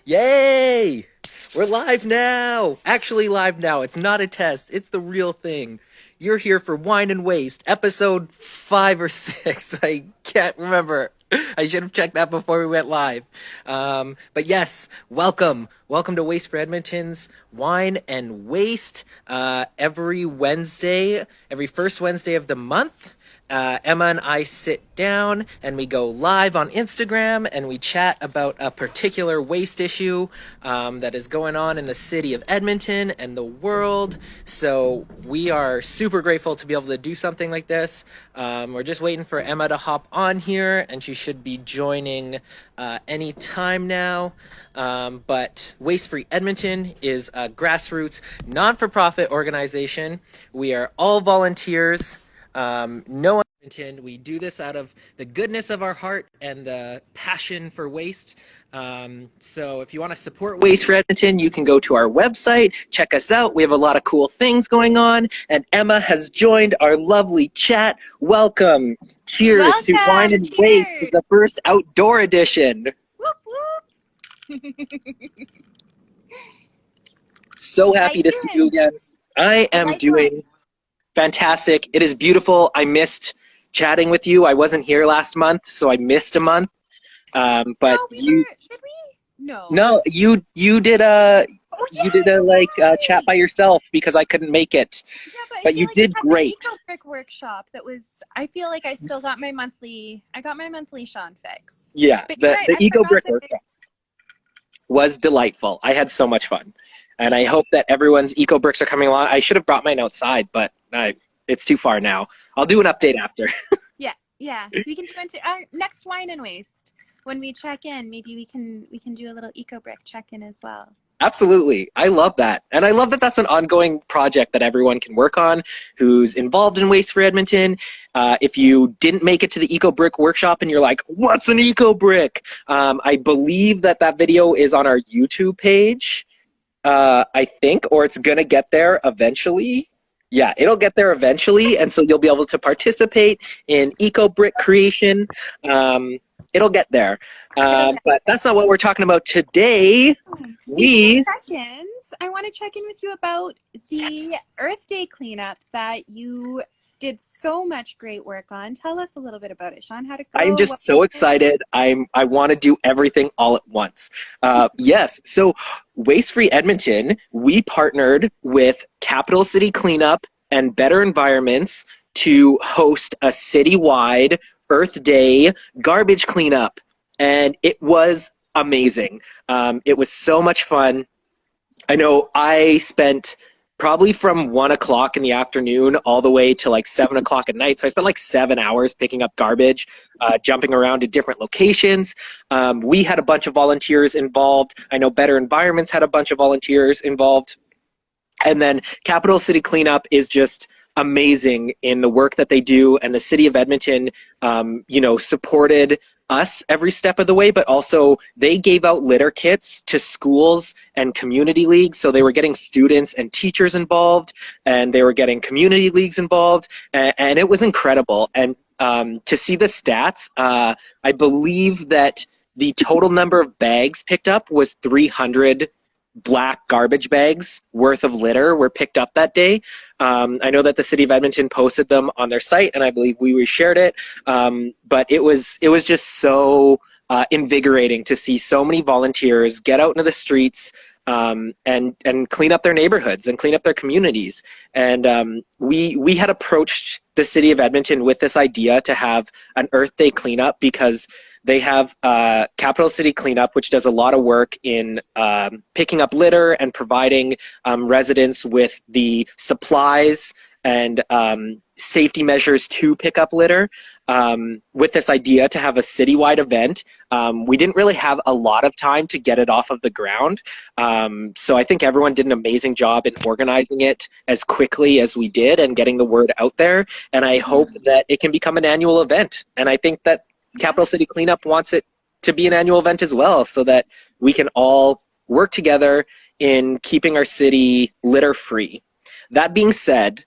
Yay! We're live now! Actually, live now. It's not a test, it's the real thing. You're here for Wine and Waste, episode 5 or 6. I can't remember. I should have checked that before we went live. But yes, welcome. Welcome to Waste for Edmonton's Wine and Waste. Every Wednesday, every first Wednesday of the month. Emma and I sit down and we go live on Instagram and we chat about a particular waste issue that is going on in the city of Edmonton and the world. So we are super grateful to be able to do something like this. We're just waiting for Emma to hop on here and she should be joining any time now. But Waste Free Edmonton is a grassroots non-for-profit organization. We are all volunteers. No intent. We do this out of the goodness of our heart and the passion for waste. So if you want to support Waste for Edmonton, you can go to our website, check us out. We have a lot of cool things going on. And Emma has joined our lovely chat. Welcome. Cheers to Wine and Waste, the first outdoor edition. Whoop, whoop. So happy to see you again. I am doing fantastic. It is beautiful. I missed chatting with you. I wasn't here last month, so I missed a month. But no, did we? No, you did a chat by yourself because I couldn't make it. Yeah, but you did great. The Eco-Brick workshop that was. I feel like I still got my monthly. I got my monthly Shawn fix. Yeah, but the Eco-Brick workshop was delightful. I had so much fun. And I hope that everyone's eco bricks are coming along. I should have brought mine outside, but it's too far now. I'll do an update after. Yeah. We can do it next Wine and Waste. When we check in, maybe we can do a little eco brick check in as well. Absolutely. I love that. And I love that that's an ongoing project that everyone can work on who's involved in Waste for Edmonton. If you didn't make it to the Eco Brick workshop and you're like, what's an eco brick? I believe that video is on our YouTube page. I think, or it's going to get there eventually. Yeah, it'll get there eventually, and so you'll be able to participate in eco-brick creation. It'll get there. But that's not what we're talking about today. Seconds, I want to check in with you about the Earth Day cleanup that you did so much great work on. Tell us a little bit about it, Shawn. How'd it go? I'm just so excited. I want to do everything all at once. Yes, so Waste Free Edmonton, we partnered with Capital City Cleanup and Better Environments to host a citywide Earth Day garbage cleanup. And it was amazing. It was so much fun. I know I spent probably from 1 o'clock in the afternoon all the way to like 7 o'clock at night. So I spent like 7 hours picking up garbage, jumping around to different locations. We had a bunch of volunteers involved. I know Better Environments had a bunch of volunteers involved. And then Capital City Cleanup is just amazing in the work that they do. And the city of Edmonton, supported us every step of the way, but also they gave out litter kits to schools and community leagues. So they were getting students and teachers involved, and they were getting community leagues involved, and it was incredible. And to see the stats, I believe that the total number of bags picked up was 300 black garbage bags worth of litter were picked up that day. I know that the city of Edmonton posted them on their site, and I believe we reshared it. But it was just so invigorating to see so many volunteers get out into the streets and clean up their neighborhoods and clean up their communities. And we had approached the city of Edmonton with this idea to have an Earth Day cleanup because they have Capital City Cleanup, which does a lot of work in picking up litter and providing residents with the supplies and safety measures to pick up litter. With this idea to have a citywide event, we didn't really have a lot of time to get it off of the ground. So I think everyone did an amazing job in organizing it as quickly as we did and getting the word out there. And I hope that it can become an annual event. And I think that Capital City Cleanup wants it to be an annual event as well, so that we can all work together in keeping our city litter free. That being said,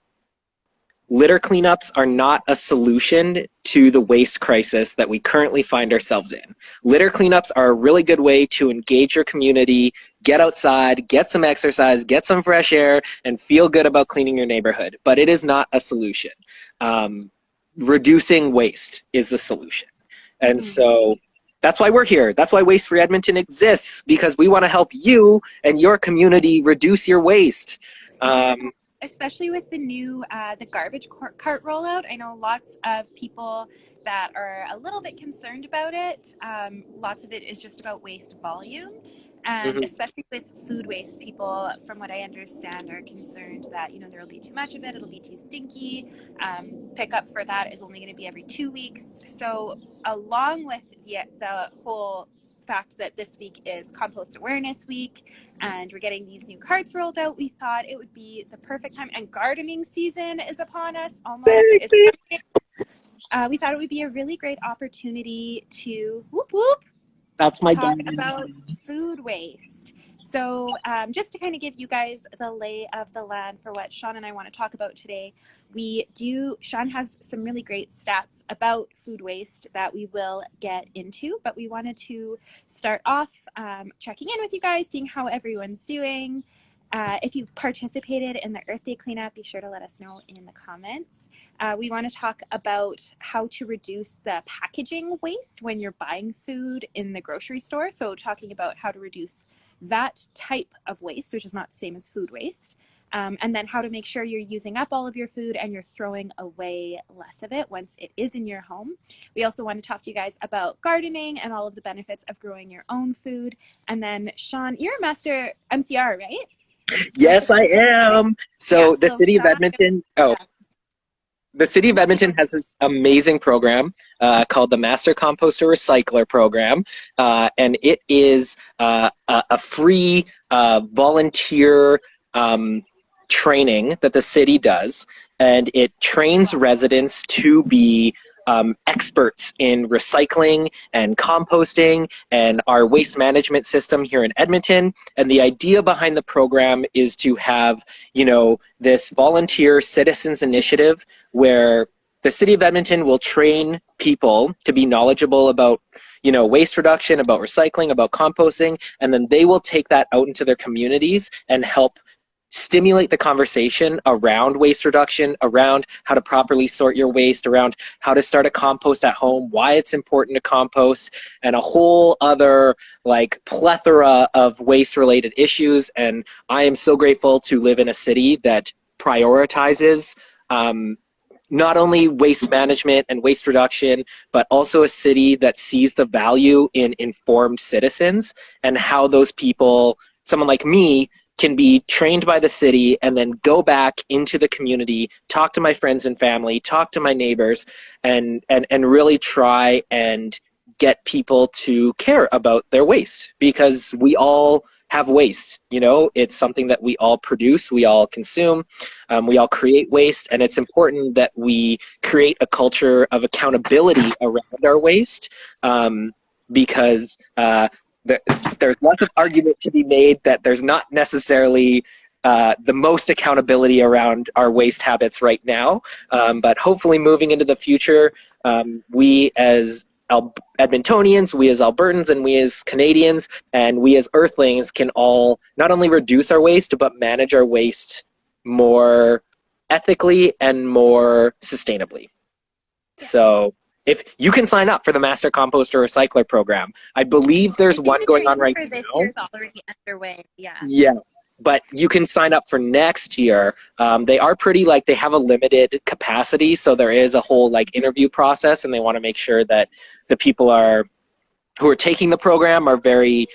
litter cleanups are not a solution to the waste crisis that we currently find ourselves in. Litter cleanups are a really good way to engage your community, get outside, get some exercise, get some fresh air, and feel good about cleaning your neighborhood. But it is not a solution. Reducing waste is the solution. And so that's why we're here. That's why Waste Free Edmonton exists, because we want to help you and your community reduce your waste. Especially with the new the garbage cart rollout. I know lots of people that are a little bit concerned about it. Lots of it is just about waste volume. And especially with food waste, people, from what I understand, are concerned that, there will be too much of it, it'll be too stinky. Pickup for that is only going to be every 2 weeks. So along with the whole fact that this week is Compost Awareness Week and we're getting these new carts rolled out, we thought it would be the perfect time, and gardening season is upon us almost. We thought it would be a really great opportunity to That's my talk dad. about food waste. So just to kind of give you guys the lay of the land for what Shawn and I want to talk about today, Shawn has some really great stats about food waste that we will get into, but we wanted to start off checking in with you guys, seeing how everyone's doing. If you participated in the Earth Day cleanup, be sure to let us know in the comments. We want to talk about how to reduce the packaging waste when you're buying food in the grocery store. So talking about how to reduce that type of waste, which is not the same as food waste. And then how to make sure you're using up all of your food and you're throwing away less of it once it is in your home. We also want to talk to you guys about gardening and all of the benefits of growing your own food. And then Shawn, you're a master MCR, right? Yes, I am. So the city of Edmonton, the city of Edmonton has this amazing program called the Master Composter Recycler Program, and it is a free volunteer training that the city does, and it trains residents to be experts in recycling and composting and our waste management system here in Edmonton. And the idea behind the program is to have, this volunteer citizens initiative where the city of Edmonton will train people to be knowledgeable about, waste reduction, about recycling, about composting, and then they will take that out into their communities and help stimulate the conversation around waste reduction, around how to properly sort your waste, around how to start a compost at home, why it's important to compost, and a whole other plethora of waste related issues. And I am so grateful to live in a city that prioritizes not only waste management and waste reduction, but also a city that sees the value in informed citizens and how those people, someone like me, can be trained by the city and then go back into the community, talk to my friends and family, talk to my neighbors, and really try and get people to care about their waste, because we all have waste. It's something that we all produce, we all consume, we all create waste, and it's important that we create a culture of accountability around our waste, because there's lots of argument to be made that there's not necessarily the most accountability around our waste habits right now. But hopefully moving into the future, we as Edmontonians, we as Albertans, and we as Canadians, and we as Earthlings can all not only reduce our waste, but manage our waste more ethically and more sustainably. So if you can sign up for the Master Composter Recycler Program, I believe there's one going on right now. This year is already underway. Yeah, but you can sign up for next year. They are pretty they have a limited capacity, so there is a whole interview process, and they want to make sure that the people who are taking the program are very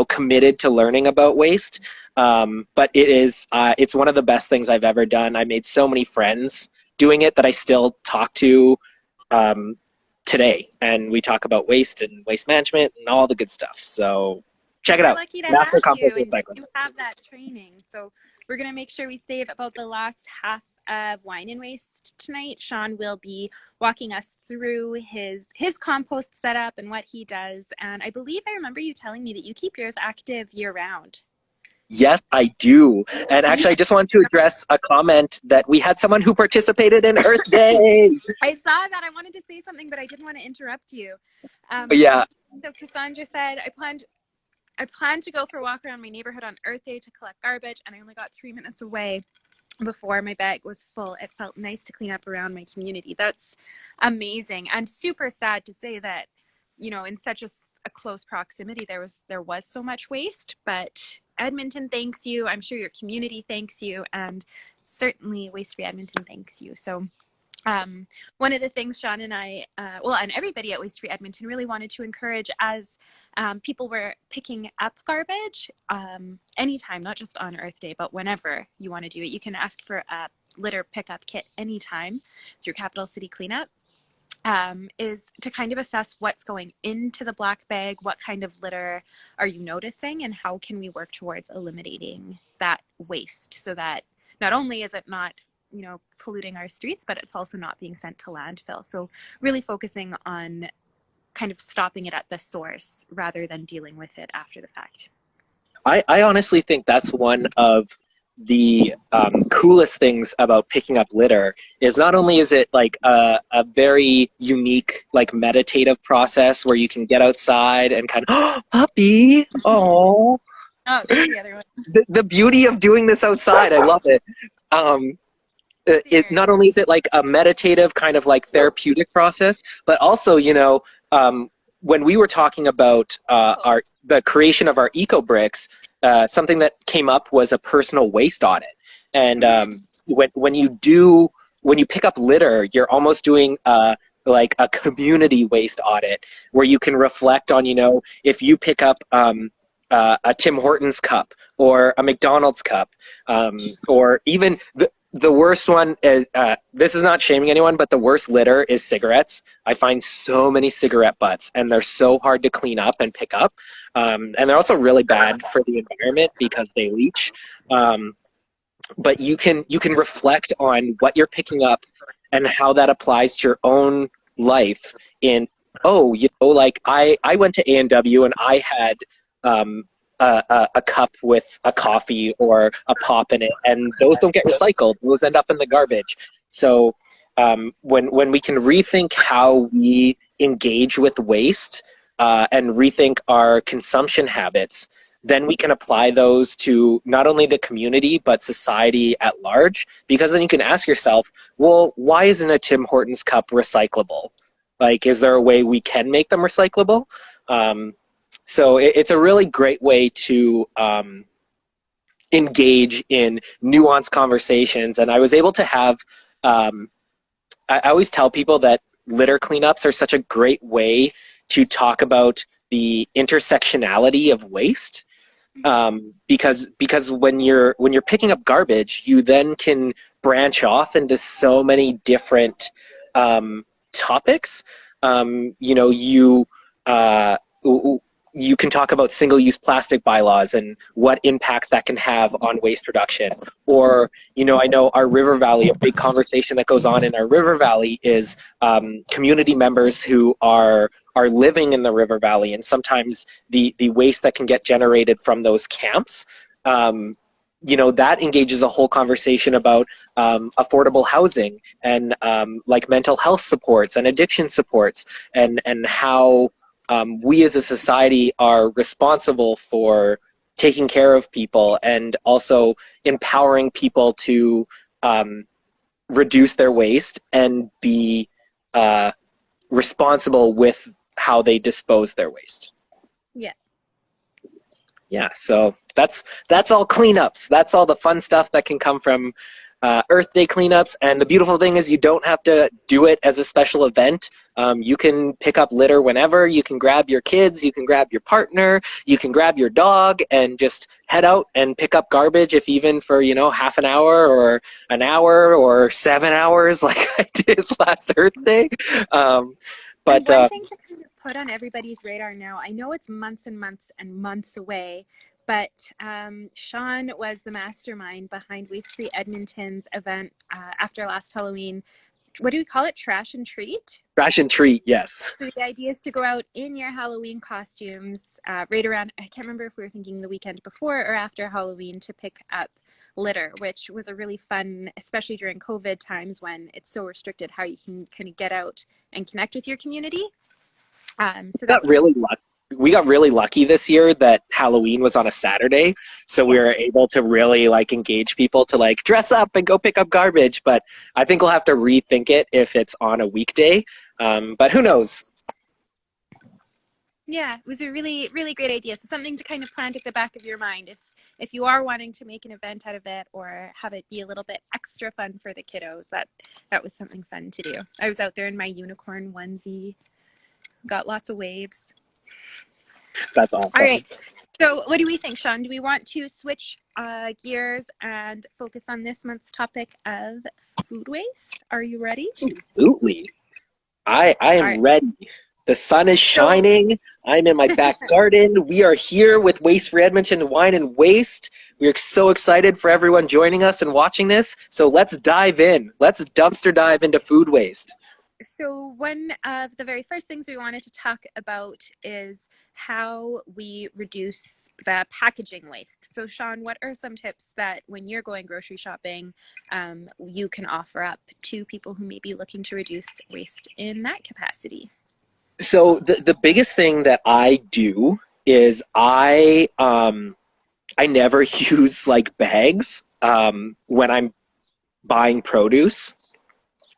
committed to learning about waste. But it's one of the best things I've ever done. I made so many friends doing it that I still talk to today, and we talk about waste and waste management and all the good stuff. So check it out. We're lucky to Master have Compost you, Recycler. and you have that training. So we're going to make sure we save about the last half of Wine and Waste tonight. Shawn will be walking us through his compost setup and what he does. And I believe I remember you telling me that you keep yours active year round. Yes, I do. And actually, I just wanted to address a comment that we had someone who participated in Earth Day. I saw that. I wanted to say something, but I didn't want to interrupt you. Yeah, So Cassandra said, I planned to go for a walk around my neighborhood on Earth Day to collect garbage, and I only got 3 minutes away before my bag was full. It felt nice to clean up around my community. That's amazing, and super sad to say that, in such a close proximity, there was so much waste. But Edmonton thanks you. I'm sure your community thanks you, and certainly Waste Free Edmonton thanks you. So one of the things Shawn and I, and everybody at Waste Free Edmonton really wanted to encourage as people were picking up garbage anytime, not just on Earth Day, but whenever you want to do it. You can ask for a litter pickup kit anytime through Capital City Cleanup. Is to kind of assess what's going into the black bag, what kind of litter are you noticing, and how can we work towards eliminating that waste so that not only is it not polluting our streets, but it's also not being sent to landfill. So really focusing on kind of stopping it at the source rather than dealing with it after the fact. I honestly think that's one of the coolest things about picking up litter is not only is it like a very unique, like meditative process where you can get outside and kind of, oh, puppy, oh. Oh, there's the other one. The beauty of doing this outside, I love it. It not only is it like a meditative kind of like therapeutic process, but also, when we were talking about the creation of our eco bricks, something that came up was a personal waste audit. And when you pick up litter, you're almost doing like a community waste audit where you can reflect on, if you pick up a Tim Hortons cup or a McDonald's cup, or even the worst one is, this is not shaming anyone, but the worst litter is cigarettes. I find so many cigarette butts, and they're so hard to clean up and pick up. And they're also really bad for the environment because they leach. But you can reflect on what you're picking up and how that applies to your own life. Like I went to A&W and I had a cup with a coffee or a pop in it, and those don't get recycled. Those end up in the garbage. So when we can rethink how we engage with waste and rethink our consumption habits, then we can apply those to not only the community but society at large, because then you can ask yourself, well, why isn't a Tim Hortons cup recyclable? Like, is there a way we can make them recyclable? So it's a really great way to engage in nuanced conversations. And I was able to have, I always tell people that litter cleanups are such a great way to talk about the intersectionality of waste. Because when you're picking up garbage, you then can branch off into so many different topics. You can talk about single-use plastic bylaws and what impact that can have on waste reduction. Or, I know our River Valley, a big conversation that goes on in our River Valley is community members who are living in the River Valley, and sometimes the waste that can get generated from those camps, that engages a whole conversation about affordable housing and like mental health supports and addiction supports, and how we as a society are responsible for taking care of people and also empowering people to reduce their waste and be responsible with how they dispose their waste. Yeah. Yeah, so that's all cleanups. That's all the fun stuff that can come from Earth Day cleanups. And the beautiful thing is you don't have to do it as a special event. You can pick up litter whenever. You can grab your kids, you can grab your partner, you can grab your dog and just head out and pick up garbage, if even for, half an hour or an hour or 7 hours like I did last Earth Day. But one thing to kind of put on everybody's radar now, I know it's months and months and months away, but Shawn was the mastermind behind Waste Free Edmonton's event after last Halloween, what do we call it? Trash and treat? Trash and treat, yes. So the idea is to go out in your Halloween costumes right around, I can't remember if we were thinking the weekend before or after Halloween, to pick up litter, which was a really fun, especially during COVID times when it's so restricted how you can kind of get out and connect with your community. So that we got really lucky this year that Halloween was on a Saturday, so we were able to really like engage people to like dress up and go pick up garbage. But I think we'll have to rethink it if it's on a weekday. But who knows? Yeah, it was a really, really great idea. So something to kind of plant at the back of your mind if you are wanting to make an event out of it or have it be a little bit extra fun for the kiddos. That was something fun to do. I was out there in my unicorn onesie, got lots of waves. That's awesome. All right. So what do we think, Shawn? Do we want to switch gears and focus on this month's topic of food waste? Are you ready? Absolutely. I am ready. The sun is shining. I'm in my back garden. We are here with Waste Free Edmonton Wine and Waste. We are so excited for everyone joining us and watching this. So let's dive in. Let's dumpster dive into food waste. So one of the very first things we wanted to talk about is how we reduce the packaging waste. So Shawn, what are some tips that when you're going grocery shopping, you can offer up to people who may be looking to reduce waste in that capacity? So the biggest thing that I do is I never use like bags when I'm buying produce.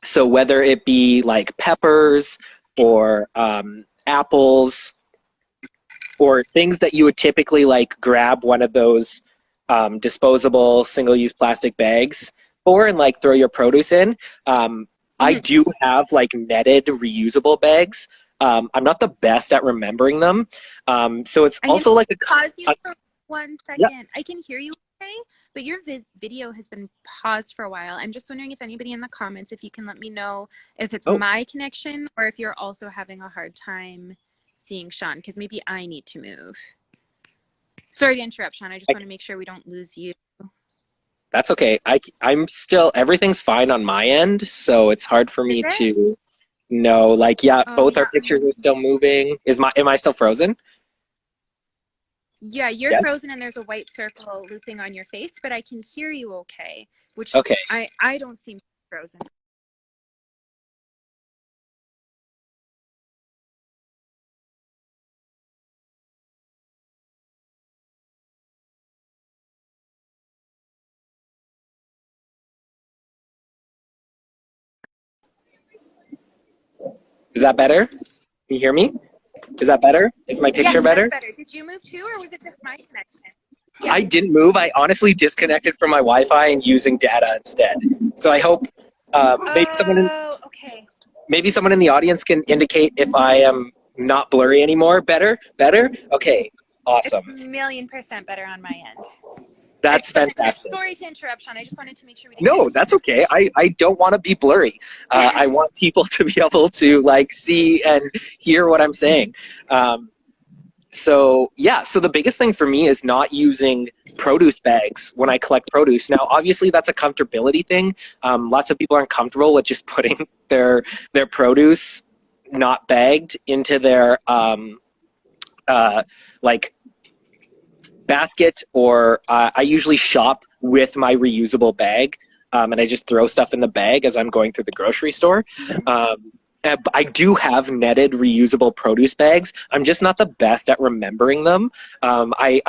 So whether it be like peppers or apples or things that you would typically like grab one of those disposable single-use plastic bags for and like throw your produce in, I do have like netted reusable bags. I'm not the best at remembering them. So it's also like a... Pause you for 1 second. Yep. I can hear you okay, but your video has been paused for a while. I'm just wondering if anybody in the comments, if you can let me know if it's my connection or if you're also having a hard time seeing Shawn, because maybe I need to move. Sorry to interrupt, Shawn. I just want to make sure we don't lose you. That's okay. I'm still, everything's fine on my end, so it's hard for me to know. Like, both our pictures are still moving. Am I still frozen? Yeah, you're frozen and there's a white circle looping on your face, but I can hear you okay, which I don't seem frozen. Is that better? Can you hear me? Is that better? Is my picture better? That's better. Did you move too, or was it just my connection? Yeah. I didn't move. I honestly disconnected from my Wi-Fi and using data instead. So I hope maybe someone in the audience can indicate if I am not blurry anymore. Better? Okay, awesome. It's 1,000,000% better on my end. That's fantastic. Sorry to interrupt, Shawn. I just wanted to make sure we didn't. No, that's okay. I don't want to be blurry. I want people to be able to like see and hear what I'm saying. So the biggest thing for me is not using produce bags when I collect produce. Now, obviously, that's a comfortability thing. Lots of people aren't comfortable with just putting their produce not bagged into their basket, or I usually shop with my reusable bag, and I just throw stuff in the bag as I'm going through the grocery store. I do have netted reusable produce bags. I'm just not the best at remembering them. My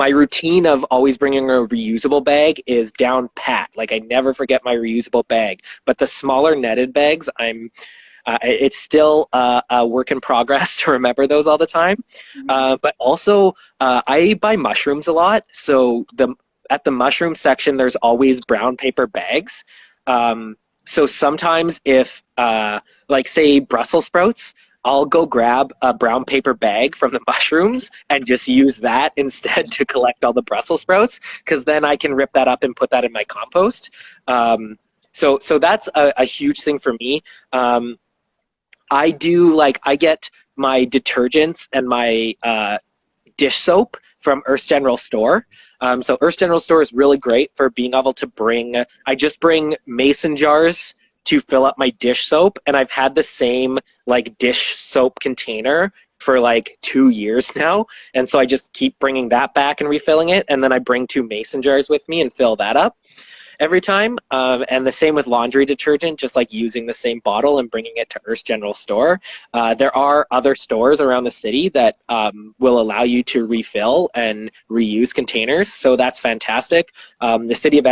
routine of always bringing a reusable bag is down pat. Like I never forget my reusable bag. But the smaller netted bags, it's still a work in progress to remember those all the time. But also, I buy mushrooms a lot. So at the mushroom section, there's always brown paper bags. So sometimes if, like say Brussels sprouts, I'll go grab a brown paper bag from the mushrooms and just use that instead to collect all the Brussels sprouts, because then I can rip that up and put that in my compost. So that's a huge thing for me. I get my detergents and my dish soap from Earth's General Store. So Earth's General Store is really great for being able to I just bring mason jars to fill up my dish soap, and I've had the same like dish soap container for like 2 years now, and so I just keep bringing that back and refilling it, and then I bring 2 mason jars with me and fill that up every time. And the same with laundry detergent, just like using the same bottle and bringing it to Earth's General Store. There are other stores around the city that will allow you to refill and reuse containers, so that's fantastic. The city of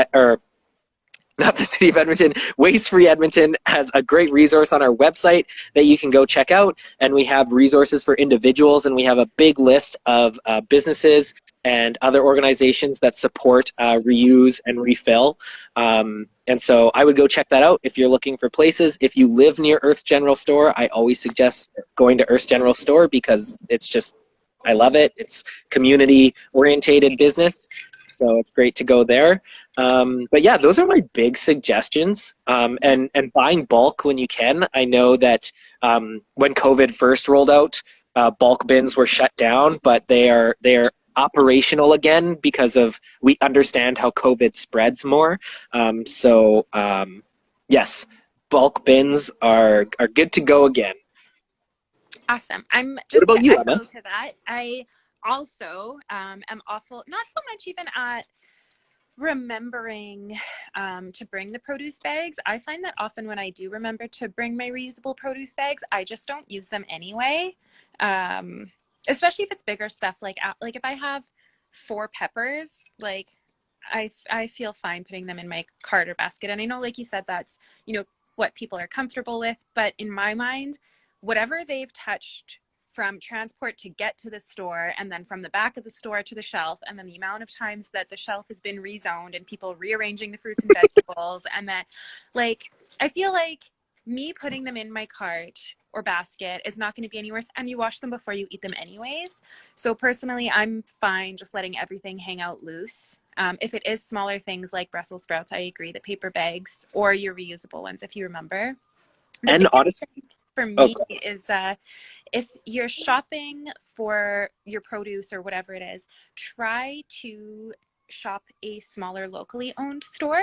not the city of Edmonton, Waste Free Edmonton has a great resource on our website that you can go check out. And we have resources for individuals, and we have a big list of businesses and other organizations that support reuse and refill. And so I would go check that out if you're looking for places. If you live near Earth General Store, I always suggest going to Earth General Store because it's just, I love it. It's community-orientated business. So it's great to go there. But yeah, those are my big suggestions. And buying bulk when you can. I know that when COVID first rolled out, bulk bins were shut down, but they are operational again because of we understand how COVID spreads more. Yes, bulk bins are good to go again. Awesome. I'm just what about you, Emma? to that. I also am awful, not so much even at remembering to bring the produce bags. I find that often when I do remember to bring my reusable produce bags, I just don't use them anyway. Especially if it's bigger stuff, like if I have 4 peppers, like I feel fine putting them in my cart or basket. And I know, like you said, that's, what people are comfortable with, but in my mind, whatever they've touched from transport to get to the store, and then from the back of the store to the shelf, and then the amount of times that the shelf has been rezoned and people rearranging the fruits and vegetables, and that, like, I feel like me putting them in my cart or basket is not going to be any worse, and you wash them before you eat them anyways. So personally, I'm fine just letting everything hang out loose. If it is smaller things like Brussels sprouts, I agree that paper bags or your reusable ones, if you remember. And honestly, for me is if you're shopping for your produce or whatever it is, try to shop a smaller locally owned store.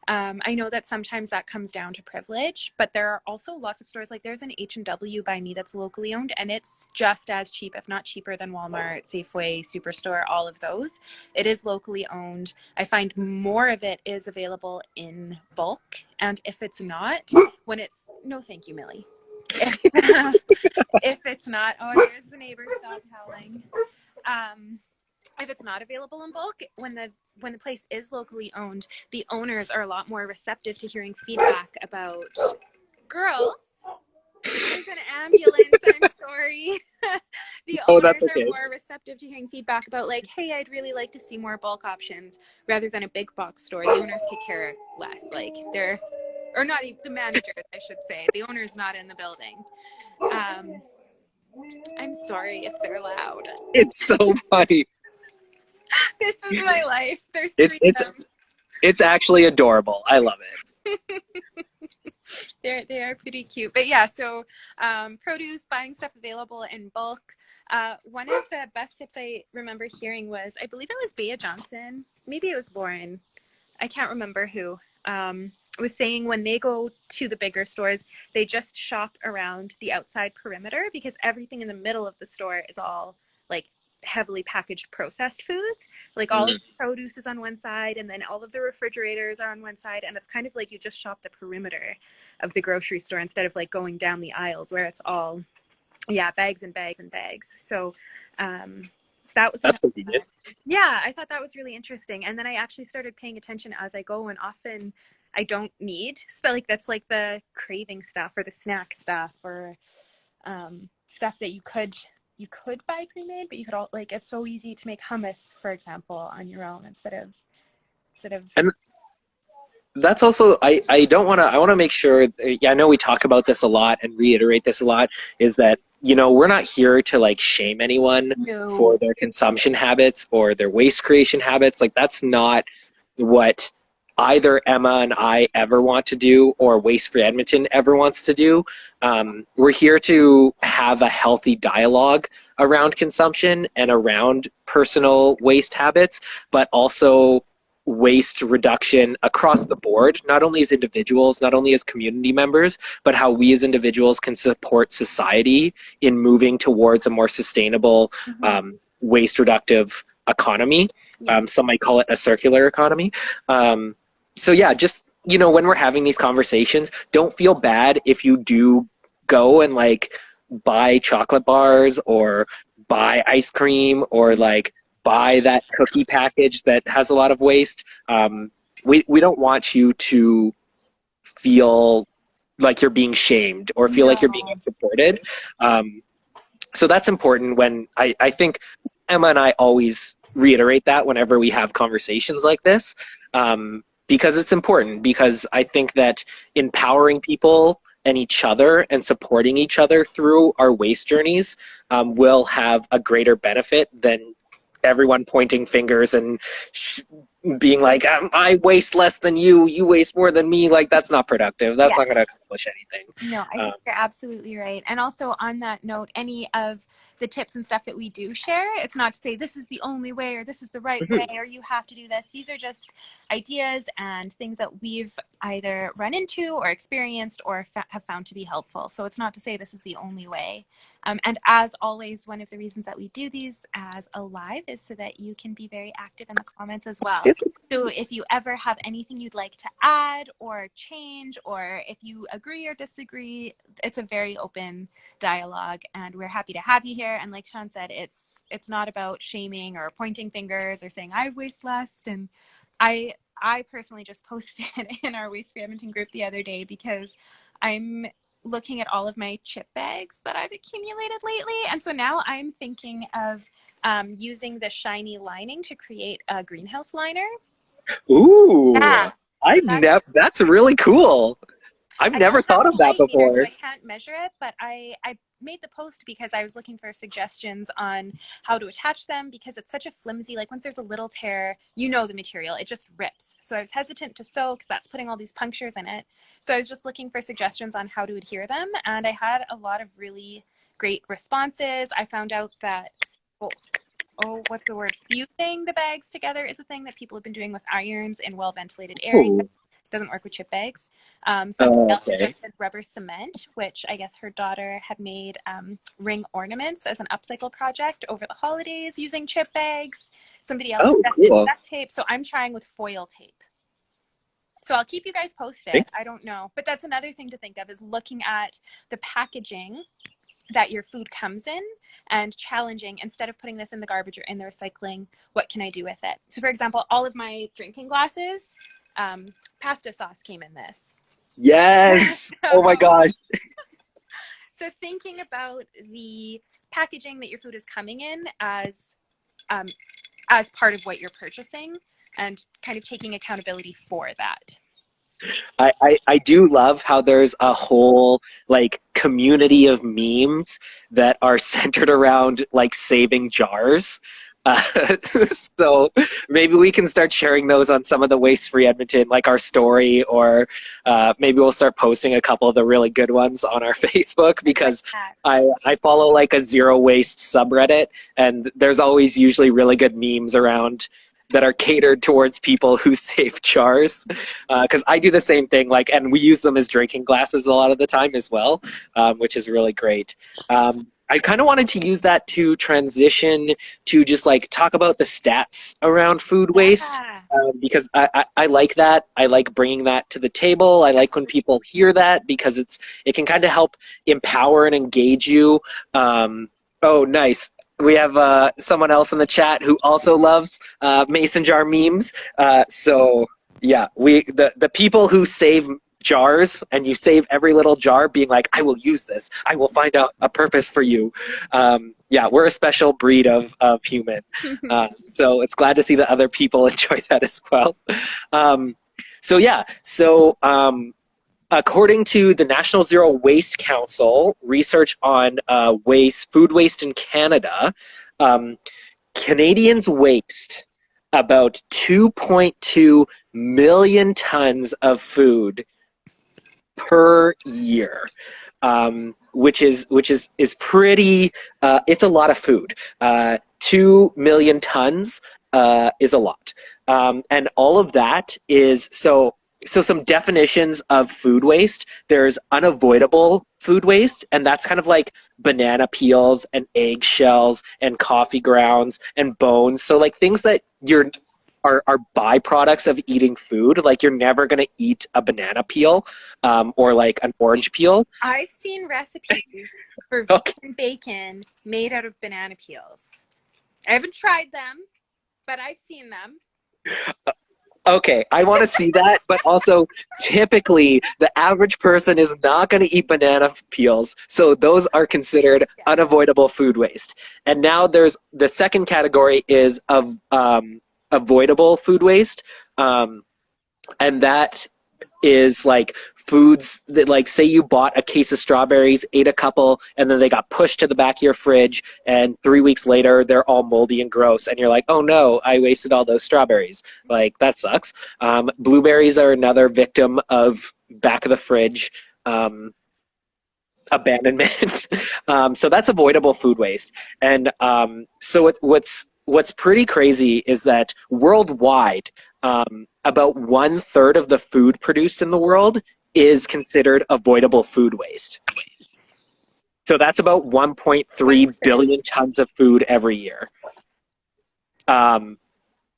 I know that sometimes that comes down to privilege, but there are also lots of stores, like there's an H&W by me that's locally owned, and it's just as cheap, if not cheaper, than Walmart, Safeway, Superstore, all of those. It is locally owned. I find more of it is available in bulk, and if it's not, no thank you, Millie. If it's not, here's the neighbor, stop howling. If it's not available in bulk, when the place is locally owned, the owners are a lot more receptive to hearing feedback about, girls, there's an ambulance, I'm sorry. The owners are more receptive to hearing feedback about, like, hey, I'd really like to see more bulk options rather than a big box store. The owners could care less. Like, or not even the managers, I should say. The owner's not in the building. I'm sorry if they're loud. It's so funny. This is my life. There's 3 of them. It's actually adorable. I love it. They are pretty cute. But yeah, so produce, buying stuff available in bulk. One of the best tips I remember hearing was, I believe it was Bea Johnson, maybe it was Lauren, I can't remember who, was saying when they go to the bigger stores, they just shop around the outside perimeter, because everything in the middle of the store is all like heavily packaged processed foods. Like all of the produce is on one side, and then all of the refrigerators are on one side, and it's kind of like you just shop the perimeter of the grocery store instead of like going down the aisles where it's all bags and bags and bags. So that's convenient. Yeah, I thought that was really interesting. And then I actually started paying attention as I go, and often I don't need stuff like that's like the craving stuff or the snack stuff or stuff that you could buy pre-made, but you could all, like, it's so easy to make hummus, for example, on your own instead of. And that's also, I want to make sure, I know we talk about this a lot and reiterate this a lot, is that, we're not here to like shame anyone for their consumption habits or their waste creation habits. Like, that's not what either Emma and I ever want to do, or Waste Free Edmonton ever wants to do. We're here to have a healthy dialogue around consumption and around personal waste habits, but also waste reduction across the board, not only as individuals, not only as community members, but how we as individuals can support society in moving towards a more sustainable waste reductive economy. Yeah. Some might call it a circular economy. So yeah, just, when we're having these conversations, don't feel bad if you do go and like buy chocolate bars or buy ice cream or like buy that cookie package that has a lot of waste. We don't want you to feel like you're being shamed or feel like you're being unsupported. So that's important when I think Emma and I always reiterate that whenever we have conversations like this, because it's important, because I think that empowering people and each other and supporting each other through our waste journeys will have a greater benefit than everyone pointing fingers and being like, I waste less than you, you waste more than me. Like, that's not productive. That's not going to accomplish anything. No, I think you're absolutely right. And also on that note, any of the tips and stuff that we do share, it's not to say this is the only way or this is the right way or you have to do this. These are just ideas and things that we've either run into or experienced or have found to be helpful. So it's not to say this is the only way. And as always, one of the reasons that we do these as a live is so that you can be very active in the comments as well. So if you ever have anything you'd like to add or change, or if you agree or disagree, it's a very open dialogue and we're happy to have you here. And like Shawn said, it's not about shaming or pointing fingers or saying I waste less. And I personally just posted in our Waste Free Edmonton group the other day because I'm looking at all of my chip bags that I've accumulated lately. And so now I'm thinking of using the shiny lining to create a greenhouse liner. Ooh, yeah. That's really cool. I've never thought of that before. So I can't measure it, but I made the post because I was looking for suggestions on how to attach them because it's such a flimsy, like once there's a little tear, the material, it just rips. So I was hesitant to sew because that's putting all these punctures in it. So I was just looking for suggestions on how to adhere them. And I had a lot of really great responses. I found out that, what's the word? Fusing the bags together is a thing that people have been doing with irons in well-ventilated areas. Doesn't work with chip bags. Somebody else suggested rubber cement, which I guess her daughter had made ring ornaments as an upcycle project over the holidays using chip bags. Somebody else suggested duct tape. So I'm trying with foil tape. So I'll keep you guys posted. I don't know. But that's another thing to think of is looking at the packaging that your food comes in and challenging, instead of putting this in the garbage or in the recycling, what can I do with it? So for example, all of my drinking glasses, pasta sauce came in this. Yes. Oh my gosh. So thinking about the packaging that your food is coming in as part of what you're purchasing and kind of taking accountability for that. I do love how there's a whole like community of memes that are centered around like saving jars. So maybe we can start sharing those on some of the Waste Free Edmonton, like our story, or maybe we'll start posting a couple of the really good ones on our Facebook, because I follow like a zero waste subreddit, and there's always usually really good memes around that are catered towards people who save jars, because I do the same thing, like, and we use them as drinking glasses a lot of the time as well, which is really great. I kind of wanted to use that to transition to just like talk about the stats around food waste, because I like that. I like bringing that to the table. I like when people hear that because it can kind of help empower and engage you. Oh, nice. We have someone else in the chat who also loves mason jar memes. So yeah, the people who save jars, and you save every little jar, being like, I will use this. I will find out a purpose for you. Yeah, we're a special breed of human. So it's glad to see that other people enjoy that as well. According to the National Zero Waste Council, research on food waste in Canada, Canadians waste about 2.2 million tons of food per year, which is pretty. It's a lot of food. 2 million tons is a lot. And all of that is so some definitions of food waste. There's unavoidable food waste, and that's kind of like banana peels and egg shells and coffee grounds and bones. So like things that are byproducts of eating food. Like you're never going to eat a banana peel or like an orange peel. I've seen recipes for Okay. vegan bacon made out of banana peels. I haven't tried them, but I've seen them. Okay, I want to see that, but also typically the average person is not going to eat banana peels, so those are considered unavoidable food waste. And now there's the second category is of avoidable food waste, and that is like foods that, like, say you bought a case of strawberries, ate a couple, and then they got pushed to the back of your fridge, and 3 weeks later they're all moldy and gross, and you're like, oh no, I wasted all those strawberries. Like, that sucks. Blueberries are another victim of back of the fridge abandonment. So that's avoidable food waste. And so what's pretty crazy is that worldwide, about 1/3 of the food produced in the world is considered avoidable food waste. So that's about 1.3 billion tons of food every year.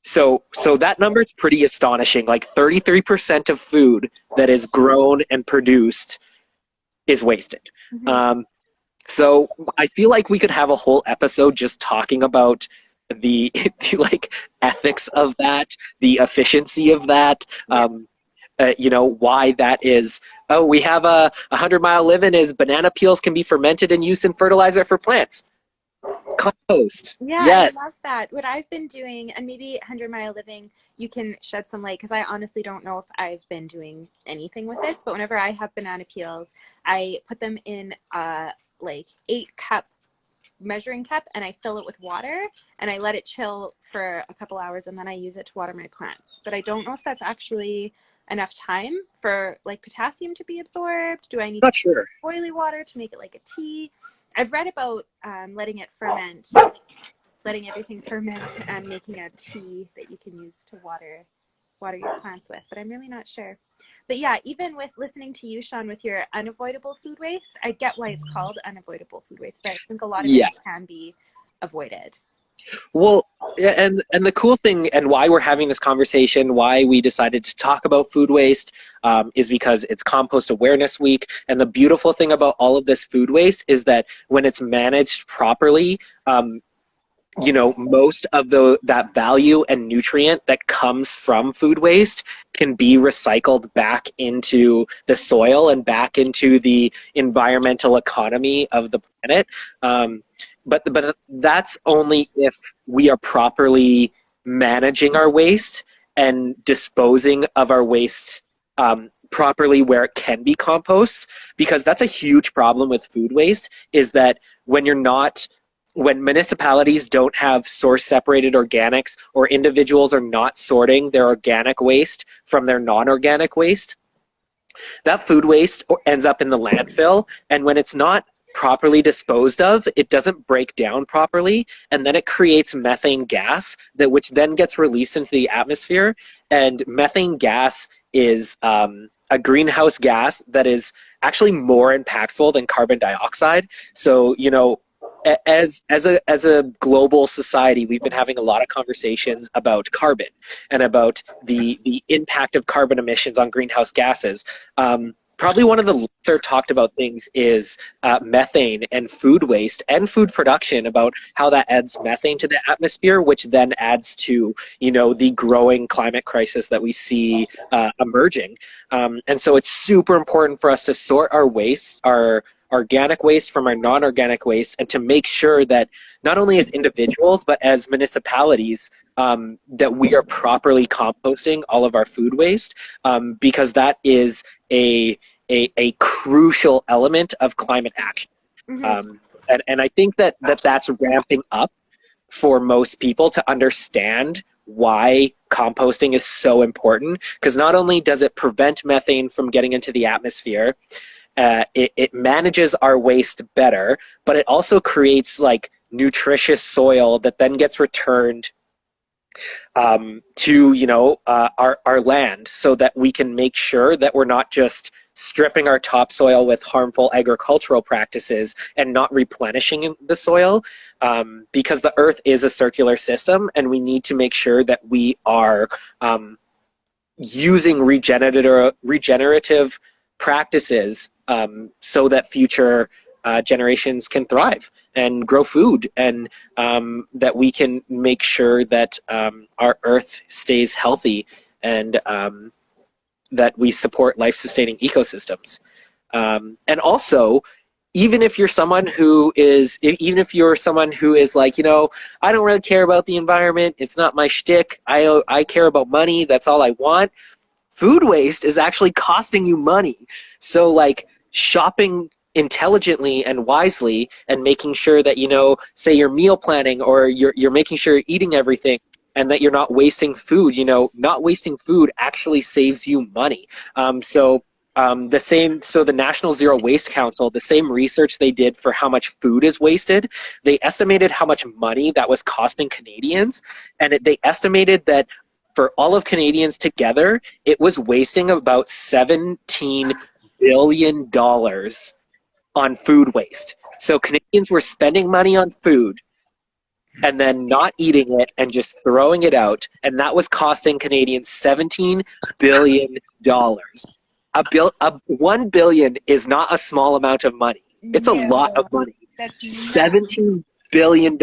So that number is pretty astonishing. Like 33% of food that is grown and produced is wasted. Mm-hmm. So I feel like we could have a whole episode just talking about the like ethics of that, the efficiency of that, why that is. Oh, we have a 100-mile living is banana peels can be fermented and used in fertilizer for plants. Compost. Yeah, Yes. I love that. What I've been doing, and maybe 100-mile living, you can shed some light, because I honestly don't know if I've been doing anything with this, but whenever I have banana peels, I put them in like 8-cup measuring cup, and I fill it with water, and I let it chill for a couple hours, and then I use it to water my plants. But I don't know if that's actually enough time for like potassium to be absorbed. Do I need Not sure. boiling water to make it like a tea? I've read about letting it ferment, letting everything ferment and making a tea that you can use to water your plants with, but I'm really not sure. But yeah, even with listening to you, Shawn, with your unavoidable food waste, I get why it's called unavoidable food waste, but I think a lot of it can be avoided. Well, and the cool thing, and why we're having this conversation, why we decided to talk about food waste, is because it's Compost Awareness Week. And the beautiful thing about all of this food waste is that when it's managed properly, most of that value and nutrient that comes from food waste can be recycled back into the soil and back into the environmental economy of the planet. But that's only if we are properly managing our waste and disposing of our waste properly where it can be compost, because that's a huge problem with food waste, is that when municipalities don't have source separated organics, or individuals are not sorting their organic waste from their non-organic waste, that food waste ends up in the landfill, and when it's not properly disposed of, it doesn't break down properly, and then it creates methane gas, which then gets released into the atmosphere. And methane gas is a greenhouse gas that is actually more impactful than carbon dioxide. So, as a global society, we've been having a lot of conversations about carbon and about the impact of carbon emissions on greenhouse gases. Probably one of the lesser talked about things is methane and food waste and food production, about how that adds methane to the atmosphere, which then adds to, the growing climate crisis that we see emerging. And so it's super important for us to sort our waste, our organic waste from our non-organic waste, and to make sure that not only as individuals but as municipalities, that we are properly composting all of our food waste, because that is a crucial element of climate action. Mm-hmm. And I think that's ramping up for most people to understand why composting is so important, because not only does it prevent methane from getting into the atmosphere, it manages our waste better, but it also creates like nutritious soil that then gets returned to our land, so that we can make sure that we're not just stripping our topsoil with harmful agricultural practices and not replenishing the soil, because the earth is a circular system, and we need to make sure that we are using regenerative practices, so that future generations can thrive and grow food, and that we can make sure that our earth stays healthy, and that we support life-sustaining ecosystems. And also, even if you're someone who is like, I don't really care about the environment, it's not my shtick, I care about money, that's all I want. Food waste is actually costing you money. So like shopping intelligently and wisely, and making sure that, say you're meal planning, or you're making sure you're eating everything, and that you're not wasting food. Not wasting food actually saves you money. So the National Zero Waste Council, the same research they did for how much food is wasted, they estimated how much money that was costing Canadians, and they estimated that for all of Canadians together, it was wasting about $17 billion on food waste. So Canadians were spending money on food and then not eating it and just throwing it out, and that was costing Canadians $17 billion. $1 billion is not a small amount of money. It's a lot of money. $17 billion?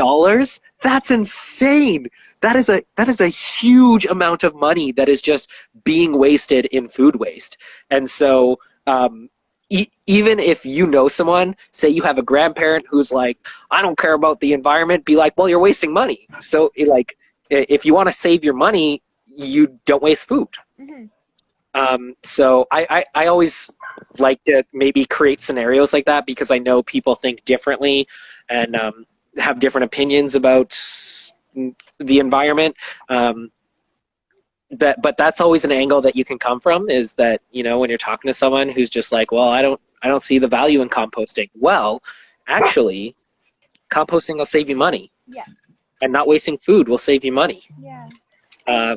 That's insane. That is a huge amount of money that is just being wasted in food waste. And so even if someone, say you have a grandparent who's like, I don't care about the environment, be like, well, you're wasting money. So like, if you want to save your money, you don't waste food. Mm-hmm. So I always like to maybe create scenarios like that, because I know people think differently and have different opinions about the environment. But that's always an angle that you can come from, is that, when you're talking to someone who's just like, well, I don't see the value in composting. Well, actually, composting will save you money. Yeah. And not wasting food will save you money. Yeah. I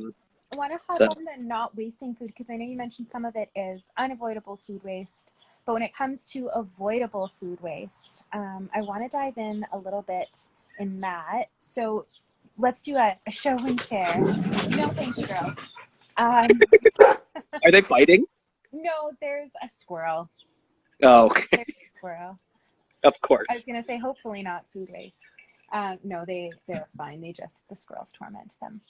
want to hop on the not wasting food, because I know you mentioned some of it is unavoidable food waste, but when it comes to avoidable food waste, I want to dive in a little bit in that. So let's do a show and share. No, thank you, girls. Are they fighting? No, there's a squirrel. Oh, okay. There's a squirrel. Of course. I was going to say, hopefully not food waste. No, they're fine. The squirrels torment them.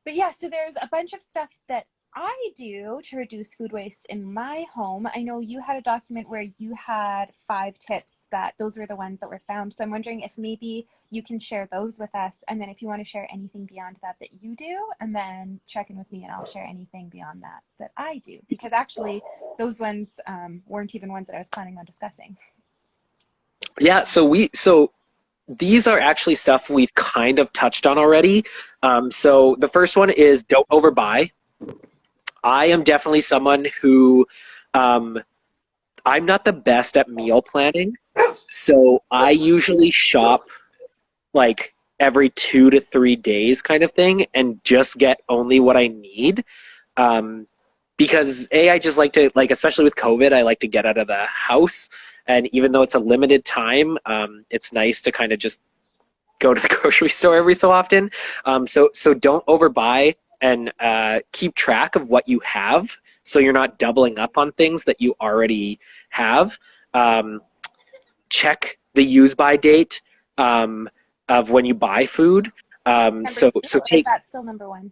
But yeah, so there's a bunch of stuff that I do to reduce food waste in my home. I know you had a document where you had 5 tips, that those were the ones that were found. So I'm wondering if maybe you can share those with us. And then if you want to share anything beyond that you do, and then check in with me and I'll share anything beyond that I do. Because actually those ones weren't even ones that I was planning on discussing. Yeah, so these are actually stuff we've kind of touched on already. So the first one is don't overbuy. I am definitely someone who, I'm not the best at meal planning. So I usually shop like every 2 to 3 days kind of thing, and just get only what I need. Because I just like to, especially with COVID, I like to get out of the house. And even though it's a limited time, it's nice to kind of just go to the grocery store every so often. So don't overbuy, and keep track of what you have, so you're not doubling up on things that you already have. Check the use-by date of when you buy food. So take. That's still number 1.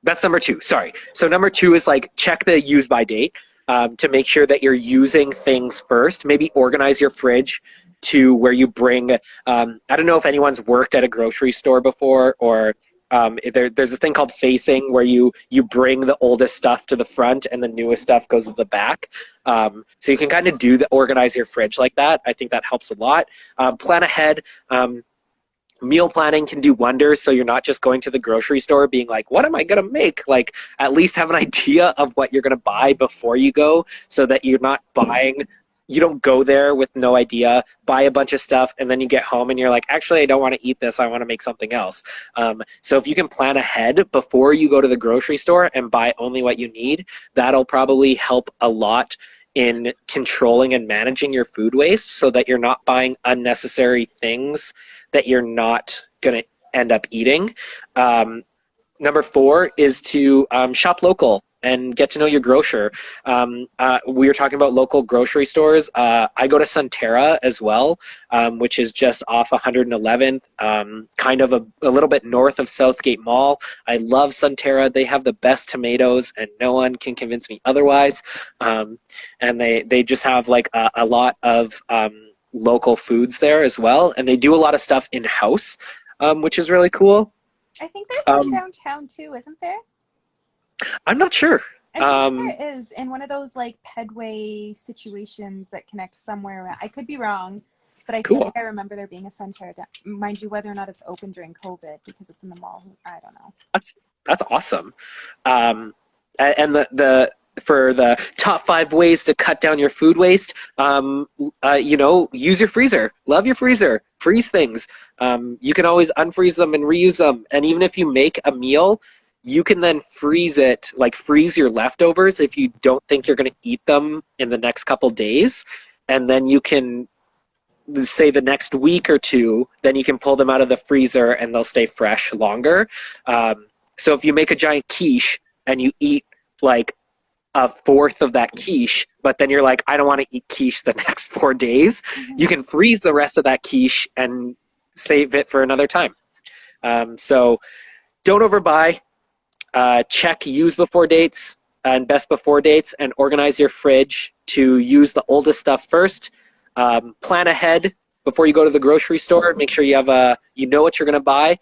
That's number 2. Sorry. So number 2 is check the use-by date to make sure that you're using things first. Maybe organize your fridge to where you bring. I don't know if anyone's worked at a grocery store before, or there's this thing called facing, where you bring the oldest stuff to the front and the newest stuff goes to the back. So you can kind of organize your fridge like that. I think that helps a lot. Plan ahead. Meal planning can do wonders, so you're not just going to the grocery store being like, what am I going to make? At least have an idea of what you're going to buy before you go, so that you're not buying you don't go there with no idea, buy a bunch of stuff, and then you get home and you're like, actually, I don't want to eat this. I want to make something else. So if you can plan ahead before you go to the grocery store and buy only what you need, that'll probably help a lot in controlling and managing your food waste so that you're not buying unnecessary things that you're not going to end up eating. Number 4 is to shop local and get to know your grocer. We were talking about local grocery stores. I go to Sunterra as well, which is just off 111th, kind of a little bit north of Southgate Mall. I love Sunterra. They have the best tomatoes, and no one can convince me otherwise. And they just have like a lot of local foods there as well, and they do a lot of stuff in-house, which is really cool. I think there's one downtown too, isn't there? I'm not sure. I think there is, in one of those like pedway situations that connect somewhere around. I could be wrong, but I feel like I remember there being a center. Mind you, whether or not it's open during COVID because it's in the mall, I don't know. That's awesome. And the for the top 5 ways to cut down your food waste, use your freezer. Love your freezer. Freeze things. You can always unfreeze them and reuse them. And even if you make a meal, you can then freeze it, like freeze your leftovers if you don't think you're going to eat them in the next couple days. And then you can, say the next week or 2, then you can pull them out of the freezer and they'll stay fresh longer. So if you make a giant quiche and you eat like a fourth of that quiche, but then you're like, I don't want to eat quiche the next 4 days, you can freeze the rest of that quiche and save it for another time. So don't overbuy. Check use before dates and best before dates, and organize your fridge to use the oldest stuff first. Plan ahead before you go to the grocery store. Make sure you have you know what you're going to buy.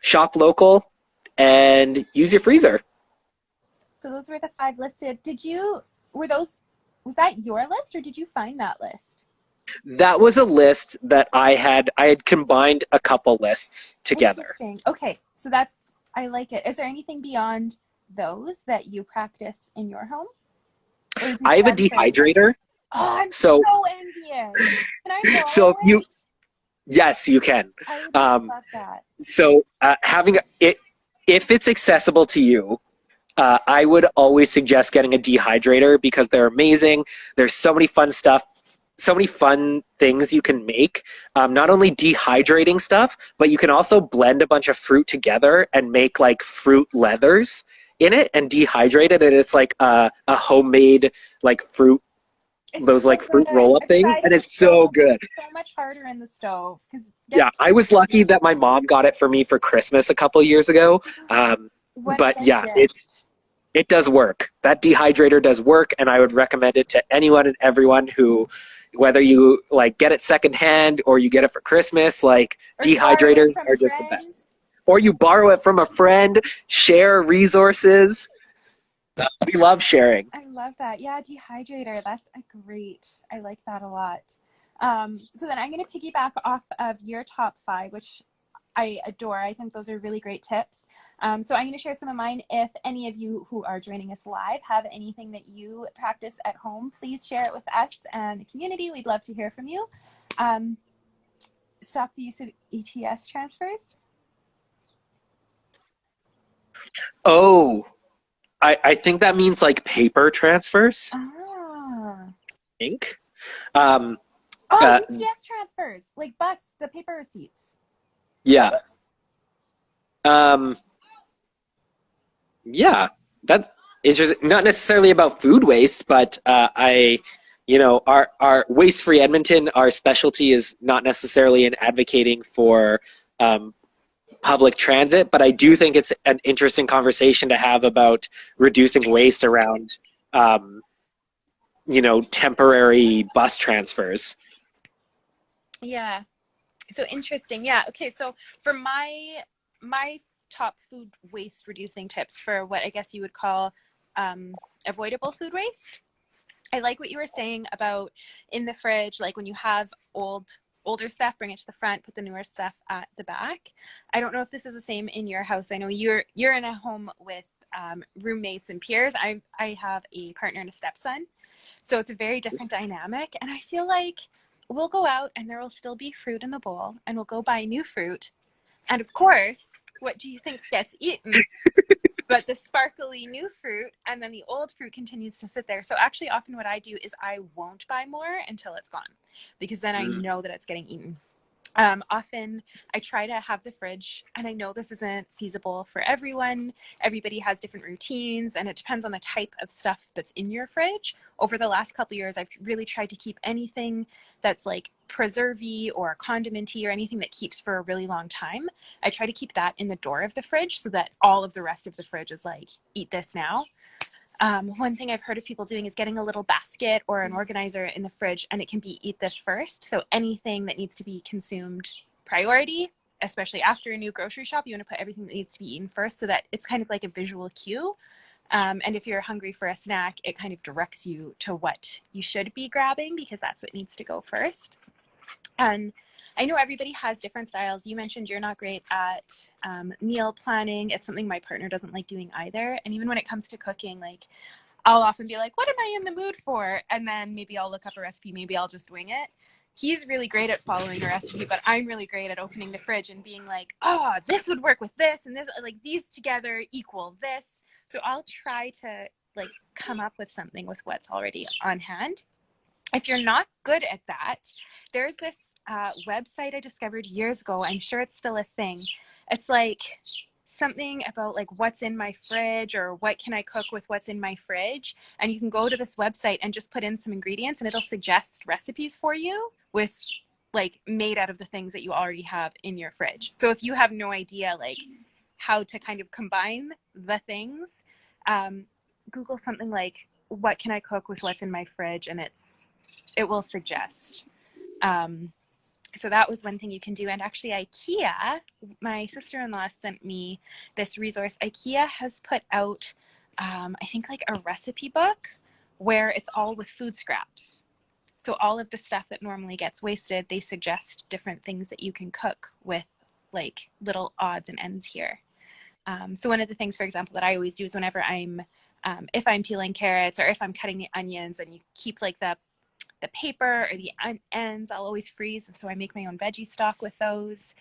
Shop local and use your freezer. So those were the 5 listed. Was that your list, or did you find that list? That was a list that I had combined a couple lists together. Okay, so I like it. Is there anything beyond those that you practice in your home? I have a dehydrator. Oh, I'm so envious. Can I borrow So it? Yes, you can. I would love that. So having it, if it's accessible to you, I would always suggest getting a dehydrator because they're amazing. There's so many fun stuff, so many fun things you can make. Not only dehydrating stuff, but you can also blend a bunch of fruit together and make like fruit leathers in it and dehydrate it. And it's like a homemade like fruit, fruit roll-up things. And it's so good. So much harder in the stove. Yeah, I was lucky that my mom got it for me for Christmas a couple years ago. But yeah, it does work. That dehydrator does work, and I would recommend it to anyone and everyone who, whether you like get it secondhand or you get it for Christmas, like dehydrators are just the best. Or you borrow it from a friend, share resources. We love sharing. I love that. Yeah, dehydrator. That's great. I like that a lot. So then I'm going to piggyback off of your top 5, which I adore. I think those are really great tips. So I'm going to share some of mine. If any of you who are joining us live have anything that you practice at home, please share it with us and the community. We'd love to hear from you. Stop the use of ETS transfers. Oh, I think that means like paper transfers. I think. ETS transfers, like the paper receipts. Yeah. Yeah, that is just not necessarily about food waste, but our Waste-Free Edmonton, our specialty is not necessarily in advocating for public transit, but I do think it's an interesting conversation to have about reducing waste around, temporary bus transfers. Yeah. So interesting. Yeah. Okay. So for my top food waste reducing tips for what I guess you would call avoidable food waste, I like what you were saying about in the fridge, like when you have older stuff, bring it to the front, put the newer stuff at the back. I don't know if this is the same in your house. I know you're in a home with roommates and peers. I have a partner and a stepson. So it's a very different dynamic. And I feel like we'll go out and there will still be fruit in the bowl, and we'll go buy new fruit. And of course, what do you think gets eaten? But the sparkly new fruit, and then the old fruit continues to sit there. So actually, often what I do is I won't buy more until it's gone, because then I know that it's getting eaten. Often I try to have the fridge, and I know this isn't feasible for everyone. Everybody has different routines, and it depends on the type of stuff that's in your fridge. Over the last couple of years, I've really tried to keep anything that's like preservey or condimenty or anything that keeps for a really long time. I try to keep that in the door of the fridge so that all of the rest of the fridge is like, eat this now. One thing I've heard of people doing is getting a little basket or an organizer in the fridge, and it can be eat this first. So anything that needs to be consumed priority, especially after a new grocery shop, you want to put everything that needs to be eaten first, so that it's kind of like a visual cue. And if you're hungry for a snack, it kind of directs you to what you should be grabbing, because that's what needs to go first. And I know everybody has different styles. You mentioned you're not great at meal planning. It's something my partner doesn't like doing either. And even when it comes to cooking, like, I'll often be like, what am I in the mood for? And then maybe I'll look up a recipe. Maybe I'll just wing it. He's really great at following a recipe, but I'm really great at opening the fridge and being like, oh, this would work with this, and this, like, these together equal this. So I'll try to like come up with something with what's already on hand. If you're not good at that, there's this website I discovered years ago. I'm sure it's still a thing. It's like something about like what's in my fridge, or what can I cook with what's in my fridge. And you can go to this website and just put in some ingredients, and it'll suggest recipes for you with like made out of the things that you already have in your fridge. So if you have no idea like how to kind of combine the things, Google something like, what can I cook with what's in my fridge? And it will suggest. So that was one thing you can do. And actually IKEA, my sister-in-law sent me this resource. IKEA has put out, I think like a recipe book where it's all with food scraps. So all of the stuff that normally gets wasted, they suggest different things that you can cook with, like little odds and ends here. So one of the things, for example, that I always do is whenever if I'm peeling carrots, or if I'm cutting the onions, and you keep like the paper or the ends, I'll always freeze. And so I make my own veggie stock with those.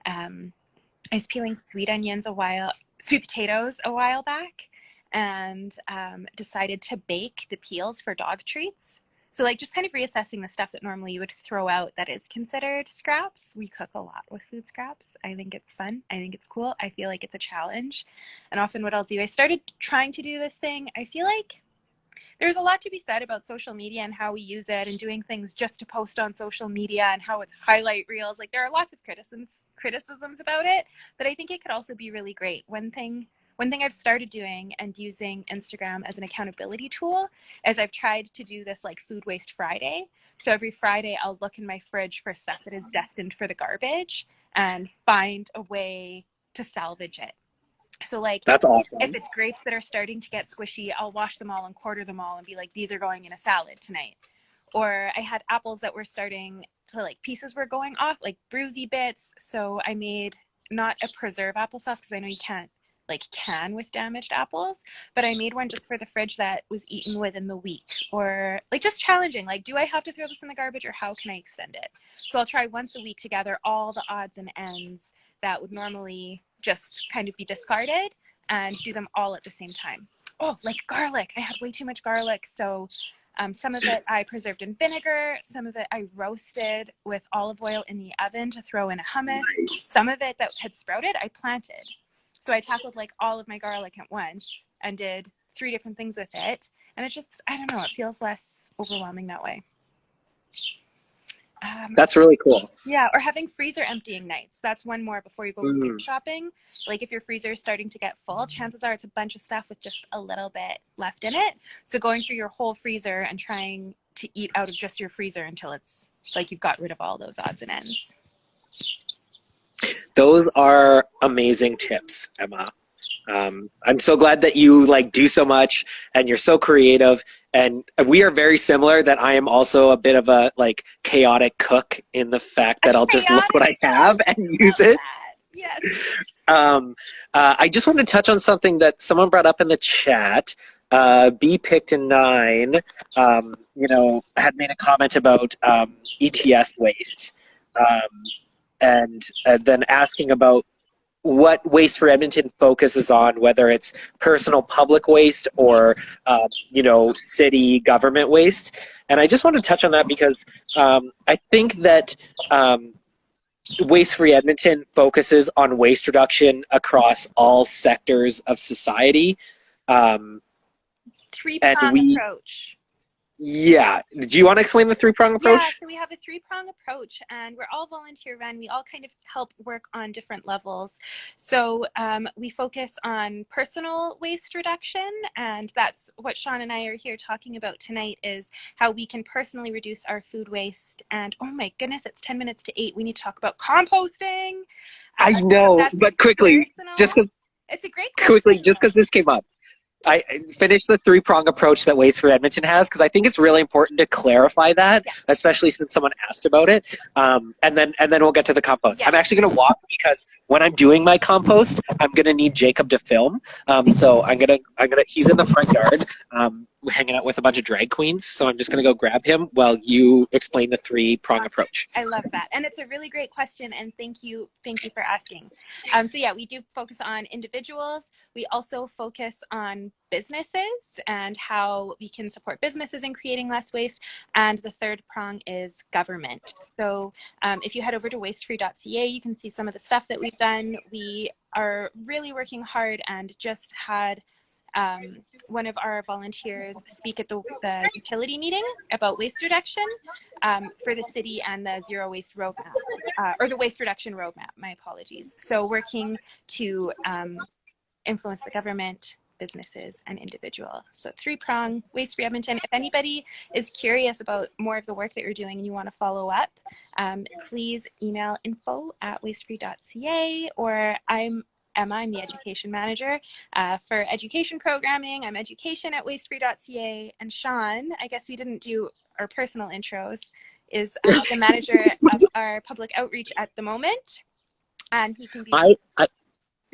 I was peeling sweet potatoes a while back, and decided to bake the peels for dog treats. So like just kind of reassessing the stuff that normally you would throw out that is considered scraps. We cook a lot with food scraps. I think it's fun. I think it's cool. I feel like it's a challenge. And often what I'll do, I started trying to do this thing. I feel like there's a lot to be said about social media and how we use it, and doing things just to post on social media, and how it's highlight reels. Like, there are lots of criticisms about it, but I think it could also be really great. One thing I've started doing and using Instagram as an accountability tool is I've tried to do this like Food Waste Friday. So every Friday I'll look in my fridge for stuff that is destined for the garbage and find a way to salvage it. So like, that's awesome. If it's grapes that are starting to get squishy, I'll wash them all and quarter them all and be like, these are going in a salad tonight. Or I had apples that were starting to like, pieces were going off, like bruisey bits. So I made not a preserve applesauce, because I know you can't like can with damaged apples, but I made one just for the fridge that was eaten within the week. Or like just challenging, like, do I have to throw this in the garbage, or how can I extend it? So I'll try once a week to gather all the odds and ends that would normally just kind of be discarded, and do them all at the same time. Oh, like garlic. I had way too much garlic. So some of it I preserved in vinegar. Some of it I roasted with olive oil in the oven to throw in a hummus. Nice. Some of it that had sprouted, I planted. So I tackled like all of my garlic at once and did 3 different things with it. And it just, I don't know, it feels less overwhelming that way. That's really cool. Yeah, or having freezer emptying nights. That's one more before you go grocery shopping. Like if your freezer is starting to get full, chances are it's a bunch of stuff with just a little bit left in it. So going through your whole freezer and trying to eat out of just your freezer until it's like you've got rid of all those odds and ends. Those are amazing tips, Emma. I'm so glad that you like do so much and you're so creative, and we are very similar. That I am also a bit of a like chaotic cook in the fact that I'll just look what I have and use it. Yes. I just want to touch on something that someone brought up in the chat. B picked a 9, had made a comment about ETS waste, and then asking about what Waste for Edmonton focuses on, whether it's personal public waste or, city government waste. And I just want to touch on that because I think that Waste Free Edmonton focuses on waste reduction across all sectors of society. Three-prong approach. Yeah. Do you want to explain the three-prong approach? Yeah, so we have a three-prong approach, and we're all volunteer-run. We all kind of help work on different levels. So we focus on personal waste reduction, and that's what Shawn and I are here talking about tonight, is how we can personally reduce our food waste. And oh my goodness, it's 10 minutes to 8. We need to talk about composting. I know, but quickly, just because it's a great question. Quickly, just because this came up. I finished the three-prong approach that Waste for Edmonton has, because I think it's really important to clarify that, especially since someone asked about it. And then we'll get to the compost. Yes. I'm actually going to walk because when I'm doing my compost, I'm going to need Jacob to film. So I'm gonna. He's in the front yard, hanging out with a bunch of drag queens. So I'm just going to go grab him while you explain the three-prong approach. I love that, and it's a really great question. And thank you for asking. So yeah, we do focus on individuals. We also focus on businesses and how we can support businesses in creating less waste. And the third prong is government. So if you head over to wastefree.ca, you can see some of the stuff that we've done. We are really working hard and just had one of our volunteers speak at the utility meeting about waste reduction for the city and the zero waste roadmap, or the waste reduction roadmap, my apologies. So working to influence the government, businesses, and individual. So three-prong, Waste Free Edmonton. If anybody is curious about more of the work that you're doing and you want to follow up, please email info@wastefree.ca, or I'm the education manager for education programming. I'm education at wastefree.ca. And Shawn, I guess we didn't do our personal intros, is the manager of our public outreach at the moment. And he can be...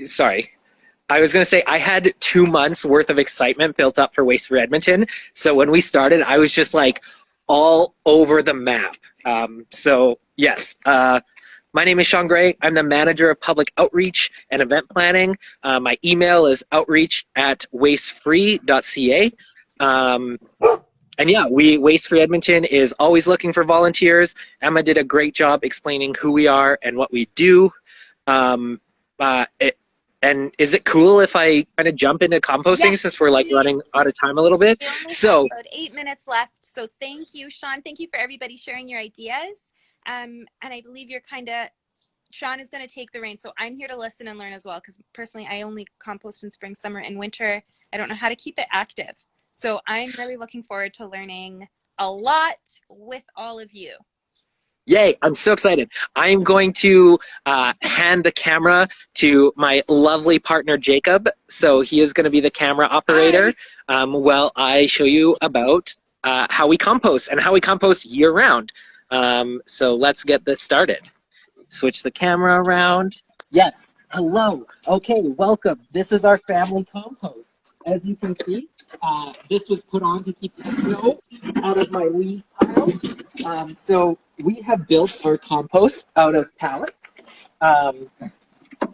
Sorry. I was going to say, I had 2 months worth of excitement built up for Waste for Edmonton. So when we started, I was just like all over the map. So yes, my name is Shawn Gray. I'm the manager of public outreach and event planning. My email is outreach@wastefree.ca. And yeah, Waste Free Edmonton is always looking for volunteers. Emma did a great job explaining who we are and what we do. And is it cool if I kind of jump into composting, since we're like running out of time a little bit? So about 8 minutes left. So thank you, Shawn. Thank you for everybody sharing your ideas. And I believe you're Shawn is going to take the reins. So I'm here to listen and learn as well, because personally, I only compost in spring, summer, and winter. I don't know how to keep it active. So I'm really looking forward to learning a lot with all of you. Yay, I'm so excited. I'm going to hand the camera to my lovely partner, Jacob. So he is going to be the camera operator while I show you about how we compost and how we compost year round. So let's get this started. Switch the camera around. Yes, hello. Okay, welcome. This is our family compost. As you can see, this was put on to keep the snow out of my leaf pile. So we have built our compost out of pallets.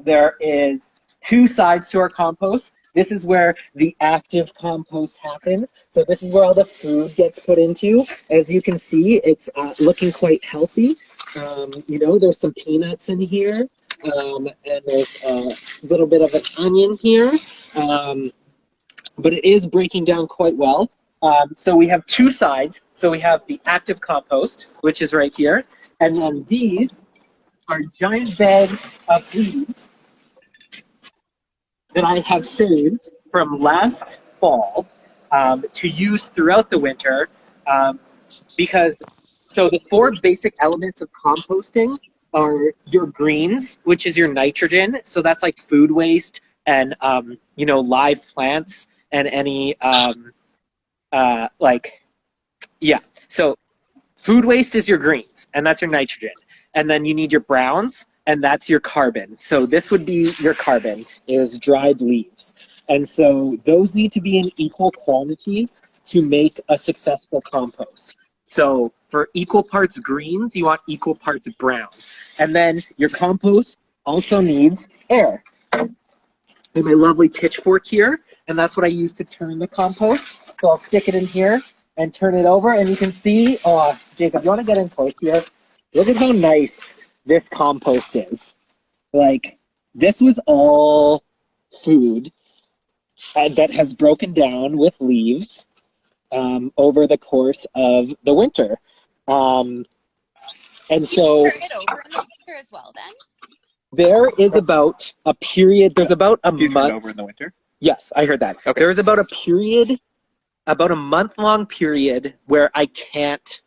There is 2 sides to our compost. This is where the active compost happens. So this is where all the food gets put into. As you can see, it's looking quite healthy. There's some peanuts in here, and there's a little bit of an onion here. But it is breaking down quite well. So we have 2 sides. So we have the active compost, which is right here. And then these are giant bags of leaves that I have saved from last fall to use throughout the winter. So the 4 basic elements of composting are your greens, which is your nitrogen. So that's like food waste and, live plants. And any, so food waste is your greens, and that's your nitrogen. And then you need your browns, and that's your carbon. So this would be your carbon, is dried leaves. And so those need to be in equal quantities to make a successful compost. So for equal parts greens, you want equal parts brown. And then your compost also needs air. I have my lovely pitchfork here, and that's what I use to turn the compost. So I'll stick it in here and turn it over, and you can see, oh, Jacob, you want to get in close here? Look at how nice this compost is. Like, this was all food that has broken down with leaves over the course of the winter. And so turn it over in the winter as well then? There is about a period, there's about a Do you turn it month. over in the winter? Yes, I heard that. Okay. There is about a period, about a month-long period where I can't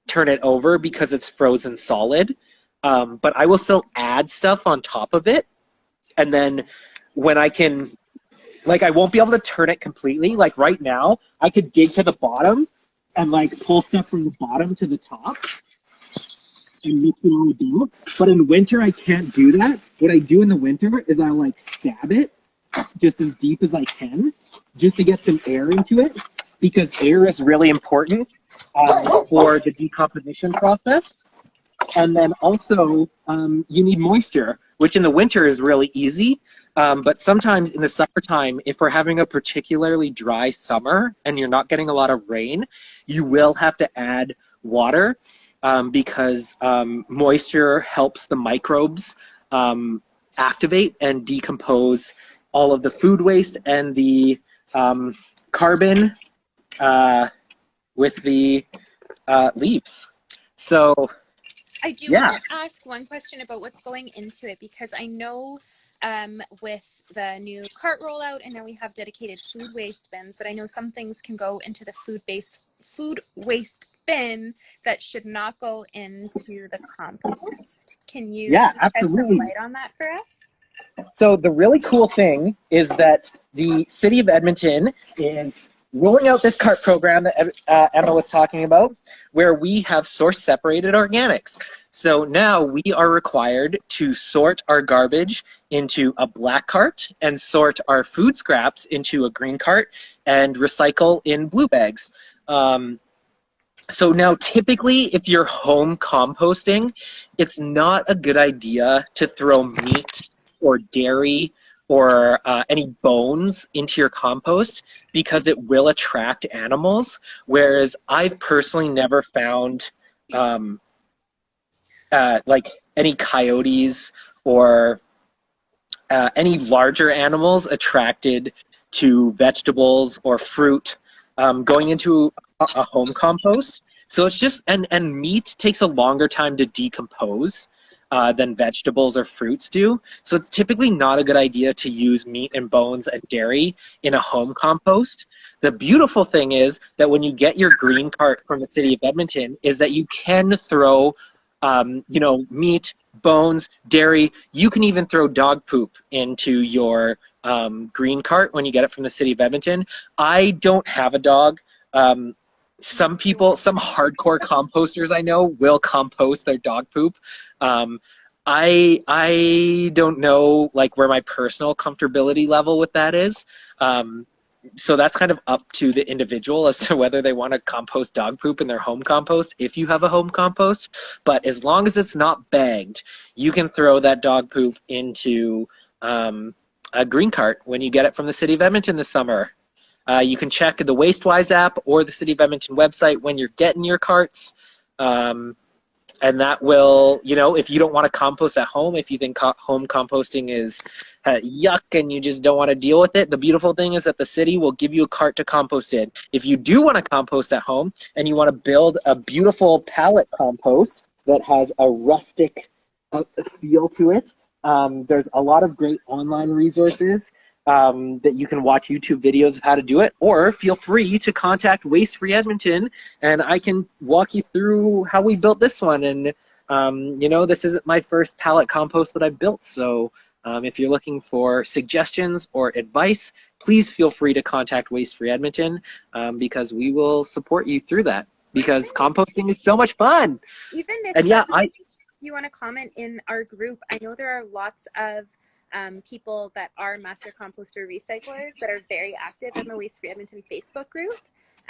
turn it over because it's frozen solid. But I will still add stuff on top of it. And then when I can, like, I won't be able to turn it completely. Like right now, I could dig to the bottom and like pull stuff from the bottom to the top and mix it all dough. But in winter, I can't do that. What I do in the winter is I like stab it just as deep as I can, just to get some air into it, because air is really important for the decomposition process. And then also, you need moisture, which in the winter is really easy. But sometimes in the summertime, if we're having a particularly dry summer and you're not getting a lot of rain, you will have to add water because moisture helps the microbes activate and decompose all of the food waste and the carbon with the leaves. So I do yeah. want to ask one question about what's going into it, because I know with the new cart rollout, and now we have dedicated food waste bins, but I know some things can go into the food waste bin that should not go into the compost. Can you Yeah, shed some absolutely. light on that for us? So the really cool thing is that the city of Edmonton is rolling out this cart program that Emma was talking about, where we have source separated organics. So now we are required to sort our garbage into a black cart and sort our food scraps into a green cart and recycle in blue bags. So now typically if you're home composting, it's not a good idea to throw meat or dairy or any bones into your compost, because it will attract animals, whereas I've personally never found like any coyotes or any larger animals attracted to vegetables or fruit going into a home compost. So it's just, and meat takes a longer time to decompose than vegetables or fruits do. So it's typically not a good idea to use meat and bones and dairy in a home compost. The beautiful thing is that when you get your green cart from the city of Edmonton is that you can throw, meat, bones, dairy. You can even throw dog poop into your green cart when you get it from the city of Edmonton. I don't have a dog. Some people, some hardcore composters I know will compost their dog poop. I don't know like where my personal comfortability level with that is. So that's kind of up to the individual as to whether they want to compost dog poop in their home compost, if you have a home compost. But as long as it's not bagged, you can throw that dog poop into a green cart when you get it from the city of Edmonton this summer. You can check the WasteWise app or the City of Edmonton website when you're getting your carts. And that will, if you don't want to compost at home, if you think home composting is yuck and you just don't want to deal with it, the beautiful thing is that the city will give you a cart to compost in. If you do want to compost at home and you want to build a beautiful pallet compost that has a rustic feel to it, there's a lot of great online resources that you can watch YouTube videos of how to do it, or feel free to contact Waste Free Edmonton and I can walk you through how we built this one. And this isn't my first pallet compost that I've built, so if you're looking for suggestions or advice, please feel free to contact Waste Free Edmonton because we will support you through that, because composting is so much fun. Even if and yeah, you want to comment in our group, I know there are lots of people that are master composter recyclers that are very active in the Waste Free Edmonton Facebook group.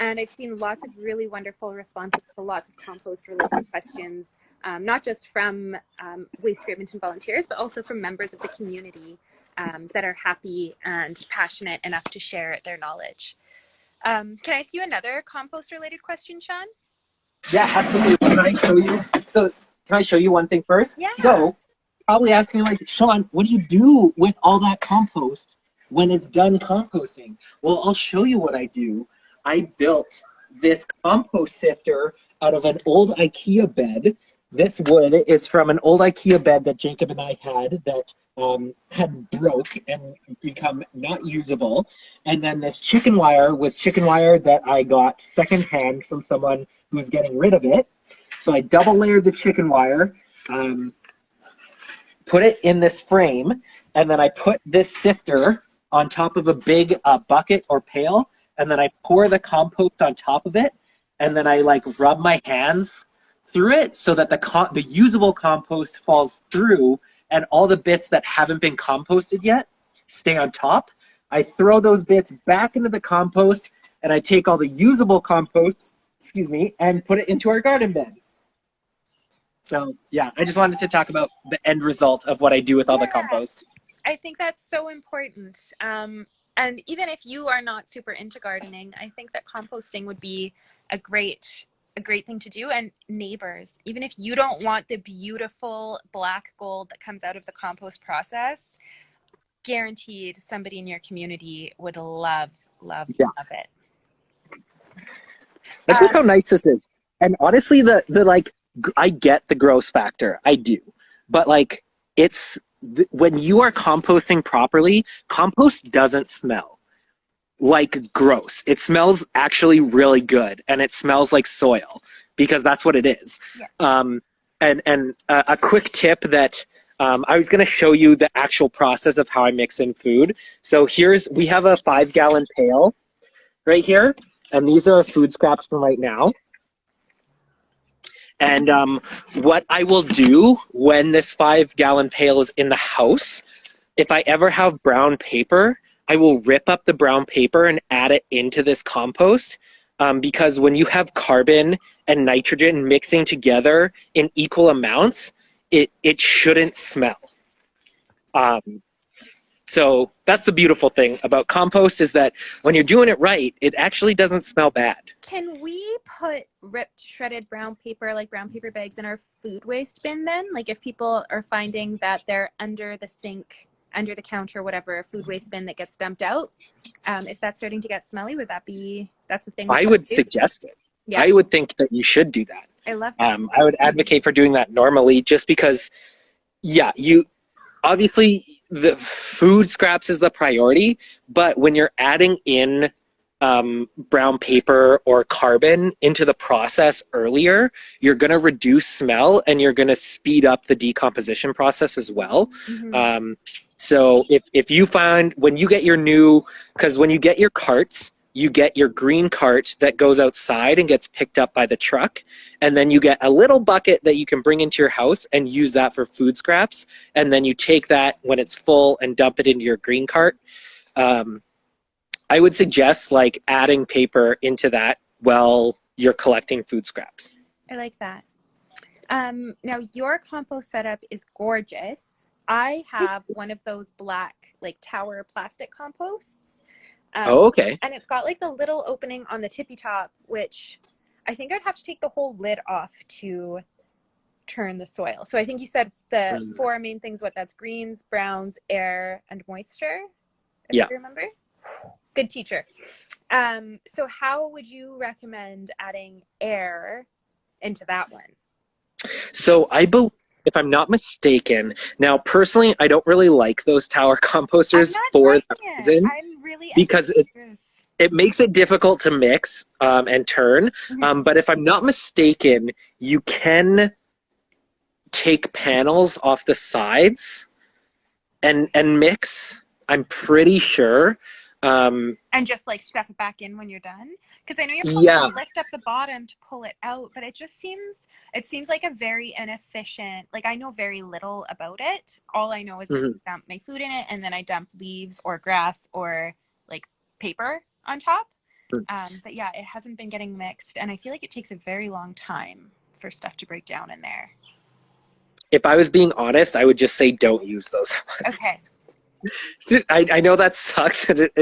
And I've seen lots of really wonderful responses to lots of compost related questions, not just from Waste Free Edmonton volunteers, but also from members of the community that are happy and passionate enough to share their knowledge. Can I ask you another compost related question, Shawn? Yeah, absolutely. Can I show you? So can I show you one thing first? Yeah. So probably asking like, Shawn, what do you do with all that compost when it's done composting? Well, I'll show you what I do. I built this compost sifter out of an old IKEA bed. This wood is from an old IKEA bed that Jacob and I had that had broke and become not usable. And then this chicken wire was chicken wire that I got secondhand from someone who was getting rid of it. So I double layered the chicken wire, put it in this frame, and then I put this sifter on top of a big bucket or pail, and then I pour the compost on top of it, and then I like rub my hands through it so that the usable compost falls through, and all the bits that haven't been composted yet stay on top. I throw those bits back into the compost, and I take all the usable compost, and put it into our garden bed. So yeah, I just wanted to talk about the end result of what I do with all the compost. I think that's so important. And even if you are not super into gardening, I think that composting would be a great thing to do. And neighbors, even if you don't want the beautiful black gold that comes out of the compost process, guaranteed somebody in your community would love it. Like, look how nice this is. And honestly, the like, I get the gross factor. I do. But like, when you are composting properly, compost doesn't smell like gross. It smells actually really good, and it smells like soil because that's what it is. Yeah. And a quick tip that I was going to show you the actual process of how I mix in food. So we have a 5-gallon pail right here, and these are food scraps from right now. And what I will do when this 5-gallon pail is in the house, if I ever have brown paper, I will rip up the brown paper and add it into this compost, because when you have carbon and nitrogen mixing together in equal amounts, it shouldn't smell. So that's the beautiful thing about compost, is that when you're doing it right, it actually doesn't smell bad. Can we put ripped, shredded brown paper, like brown paper bags, in our food waste bin then? Like if people are finding that they're under the sink, under the counter, whatever, a food waste bin that gets dumped out, if that's starting to get smelly, that's the thing? I would suggest it. Yeah. I would think that you should do that. I love that. I would advocate for doing that normally, just because, yeah, obviously the food scraps is the priority, but when you're adding in brown paper or carbon into the process earlier, you're going to reduce smell and you're going to speed up the decomposition process as well. Mm-hmm. So if you find when you get because when you get your carts, you get your green cart that goes outside and gets picked up by the truck, and then you get a little bucket that you can bring into your house and use that for food scraps, and then you take that when it's full and dump it into your green cart. I would suggest like adding paper into that while you're collecting food scraps. I like that. Now your compost setup is gorgeous. I have one of those black like tower plastic composts. Okay. And it's got like the little opening on the tippy top, which I think I'd have to take the whole lid off to turn the soil. So I think you said the 4 main things, that's greens, browns, air, and moisture. If you remember? Good teacher. So how would you recommend adding air into that one? So I believe, if I'm not mistaken, now personally, I don't really like those tower composters for that reason, because it makes it difficult to mix and turn. Mm-hmm. But if I'm not mistaken, you can take panels off the sides and mix. I'm pretty sure. And just like stuff it back in when you're done. Because I know you're supposed Yeah. to lift up the bottom to pull it out, but it seems like a very inefficient, like I know very little about it. All I know is that Mhm. I dump my food in it and then I dump leaves or grass or like paper on top. But yeah, it hasn't been getting mixed, and I feel like it takes a very long time for stuff to break down in there. If I was being honest, I would just say don't use those ones. Okay. I know that sucks. It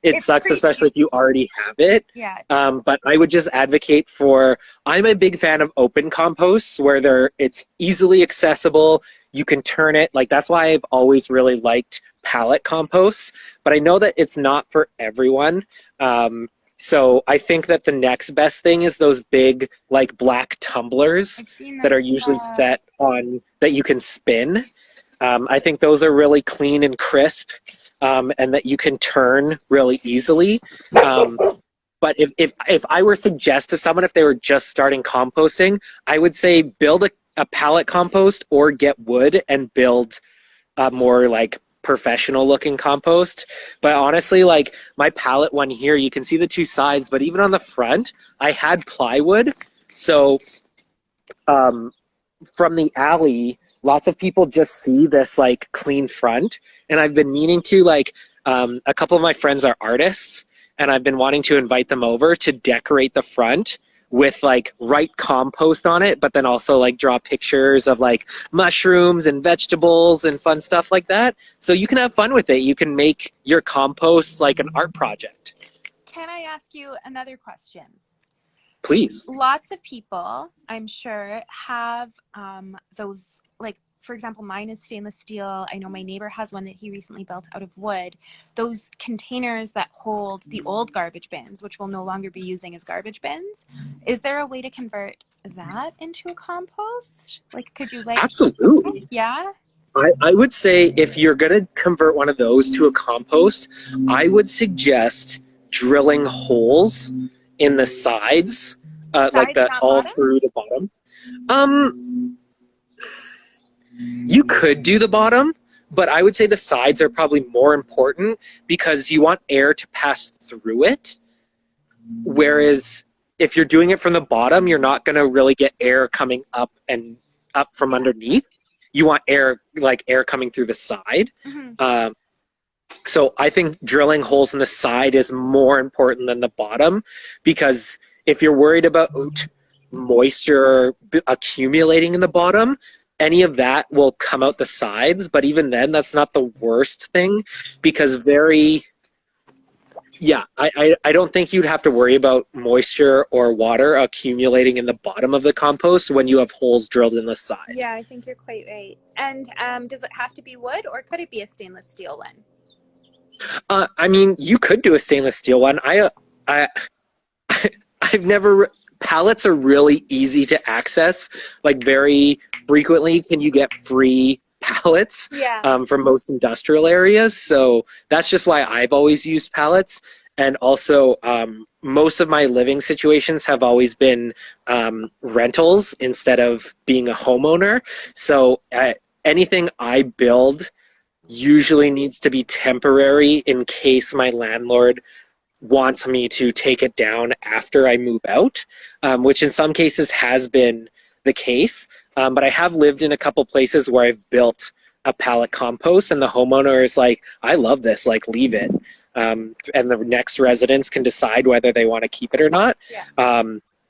It's sucks, pretty especially if you easy. already have it. Yeah. But I would just advocate for. I'm a big fan of open composts where it's easily accessible. You can turn it like that's why I've always really liked pallet composts. But I know that it's not for everyone. So I think that the next best thing is those big like black tumblers I've seen that them. are usually set on that you can spin. I think those are really clean and crisp, and that you can turn really easily. Um, but if I were to suggest to someone if they were just starting composting, I would say build a pallet compost or get wood and build a more like professional looking compost. But honestly, like my pallet one here, you can see the two sides, but even on the front, I had plywood. So um, from the alley, lots of people just see this like clean front, and I've been meaning to a couple of my friends are artists, and I've been wanting to invite them over to decorate the front with like write compost on it, but then also like draw pictures of like mushrooms and vegetables and fun stuff like that. So you can have fun with it. You can make your compost like an art project. Can I ask you another question? Please. Lots of people, I'm sure, have those, like, for example, mine is stainless steel. I know my neighbor has one that he recently built out of wood. Those containers that hold the old garbage bins, which we'll no longer be using as garbage bins. Is there a way to convert that into a compost? Like, could you like, Absolutely. yeah? I would say if you're going to convert one of those to a compost, I would suggest drilling holes in the sides, like Sides, the not all bottom? through the bottom. Um, you could do the bottom, but I would say the sides are probably more important because you want air to pass through it. Whereas if you're doing it from the bottom, you're not going to really get air coming up and up from Yeah. underneath. You want air coming through the side. Mm-hmm. Um, so I think drilling holes in the side is more important than the bottom because if you're worried about moisture accumulating in the bottom, any of that will come out the sides. But even then, that's not the worst thing because I don't think you'd have to worry about moisture or water accumulating in the bottom of the compost when you have holes drilled in the side. Yeah, I think you're quite right. And does it have to be wood or could it be a stainless steel one? I mean, you could do a stainless steel one. I I've never. Pallets are really easy to access. Like very frequently, can you get free pallets Yeah. from most industrial areas? So that's just why I've always used pallets. And also, most of my living situations have always been rentals instead of being a homeowner. So anything I build usually needs to be temporary in case my landlord wants me to take it down after I move out, which in some cases has been the case. But I have lived in a couple places where I've built a pallet compost, and the homeowner is like, I love this, like, leave it. And the next residents can decide whether they want to keep it or not. Yeah.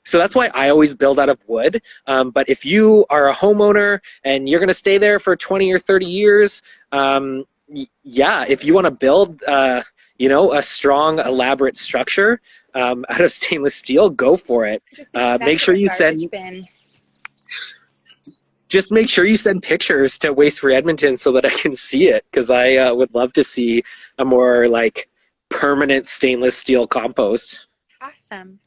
So that's why I always build out of wood. But if you are a homeowner and you're going to stay there for 20 or 30 years, if you want to build a strong, elaborate structure out of stainless steel, go for it. Just think Make that's sure a you garbage bin. just make sure you send pictures to Waste for Edmonton so that I can see it, because I would love to see a more like permanent stainless steel compost. Awesome.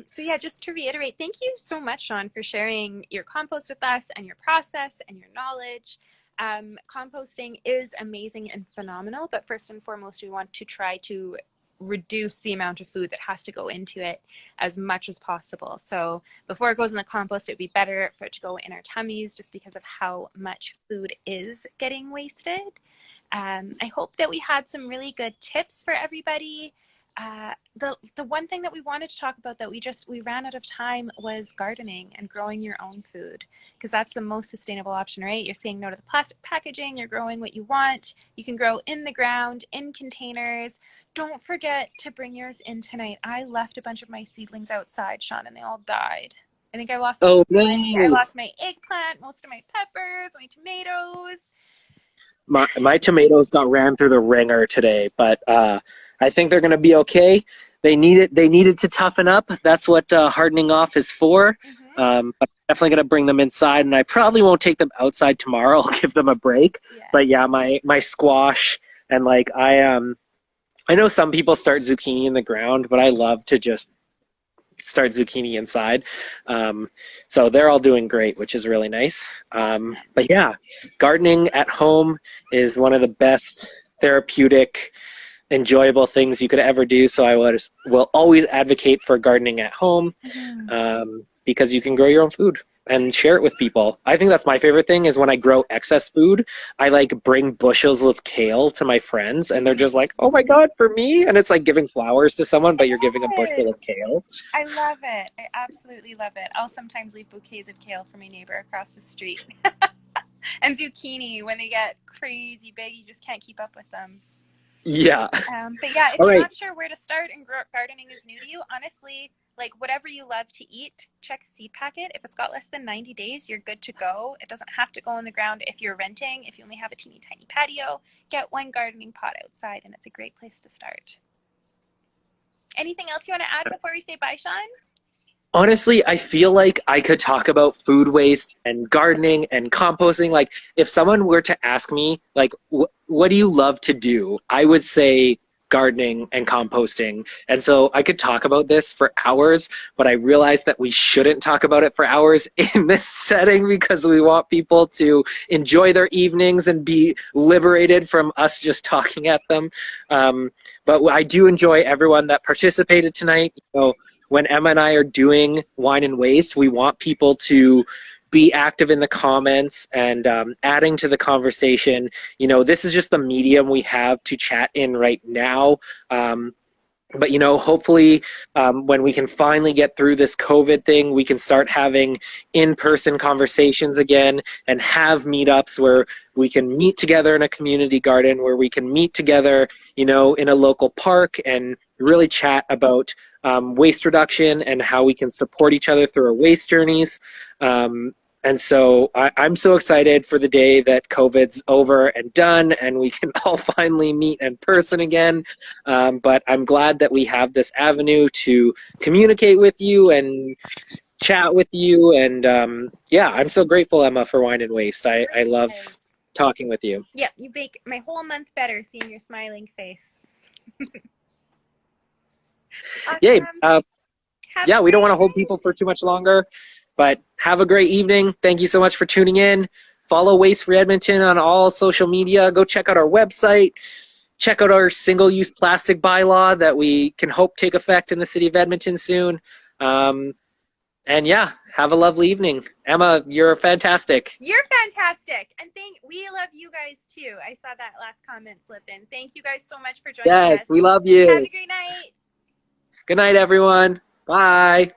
So yeah, just to reiterate, thank you so much, Shawn, for sharing your compost with us and your process and your knowledge. Composting is amazing and phenomenal, but first and foremost, we want to try to reduce the amount of food that has to go into it as much as possible. So before it goes in the compost, it'd be better for it to go in our tummies just because of how much food is getting wasted. I hope that we had some really good tips for everybody. The one thing that we wanted to talk about that we ran out of time was gardening and growing your own food, because that's the most sustainable option, right? You're saying no to the plastic packaging, you're growing what you want, you can grow in the ground, in containers. Don't forget to bring yours in tonight. I left a bunch of my seedlings outside, Shawn, and they all died. I think I lost Oh I no. lost my eggplant, most of my peppers, my tomatoes. My tomatoes got ran through the ringer today, but I think they're going to be okay. They needed to toughen up. That's what hardening off is for. But I'm definitely going to bring them inside, and I probably won't take them outside tomorrow. I'll give them a break. Yeah. But yeah, my squash and like I know some people start zucchini in the ground, but I love to just start zucchini inside. So they're all doing great, which is really nice. But yeah, gardening at home is one of the best therapeutic, enjoyable things you could ever do. So I will always advocate for gardening at home, because you can grow your own food and share it with people. I think that's my favorite thing is when I grow excess food, I like bring bushels of kale to my friends and they're just like, oh my God, for me? And it's like giving flowers to someone, but you're giving a bushel of kale. I love it. I absolutely love it. I'll sometimes leave bouquets of kale for my neighbor across the street. And zucchini, when they get crazy big, you just can't keep up with them. Yeah. But yeah, if All you're right. not sure where to start and gardening is new to you, honestly, like whatever you love to eat, check a seed packet. If it's got less than 90 days, you're good to go. It doesn't have to go in the ground. If you're renting, if you only have a teeny tiny patio, get one gardening pot outside and it's a great place to start. Anything else you want to add before we say bye, Shawn? Honestly, I feel like I could talk about food waste and gardening and composting. Like, if someone were to ask me, like, what do you love to do? I would say gardening and composting. And so I could talk about this for hours, but I realized that we shouldn't talk about it for hours in this setting because we want people to enjoy their evenings and be liberated from us just talking at them. But I do enjoy everyone that participated tonight. When Emma and I are doing Wine and Waste, we want people to be active in the comments and adding to the conversation. This is just the medium we have to chat in right now. But, hopefully when we can finally get through this COVID thing, we can start having in-person conversations again and have meetups where we can meet together in a community garden, where we can meet together, in a local park and really chat about waste reduction and how we can support each other through our waste journeys. And so I'm so excited for the day that COVID's over and done and we can all finally meet in person again. But I'm glad that we have this avenue to communicate with you and chat with you. And I'm so grateful, Emma, for Wine and Waste. I love talking with you. Yeah, you make my whole month better seeing your smiling face. Awesome. Yay. We don't want to hold people for too much longer. But have a great evening. Thank you so much for tuning in. Follow Waste Free Edmonton on all social media. Go check out our website. Check out our single-use plastic bylaw that we can hope take effect in the city of Edmonton soon. And have a lovely evening. Emma, you're fantastic. You're fantastic. And we love you guys too. I saw that last comment slip in. Thank you guys so much for joining us. Yes, we love you. Have a great night. Good night, everyone. Bye.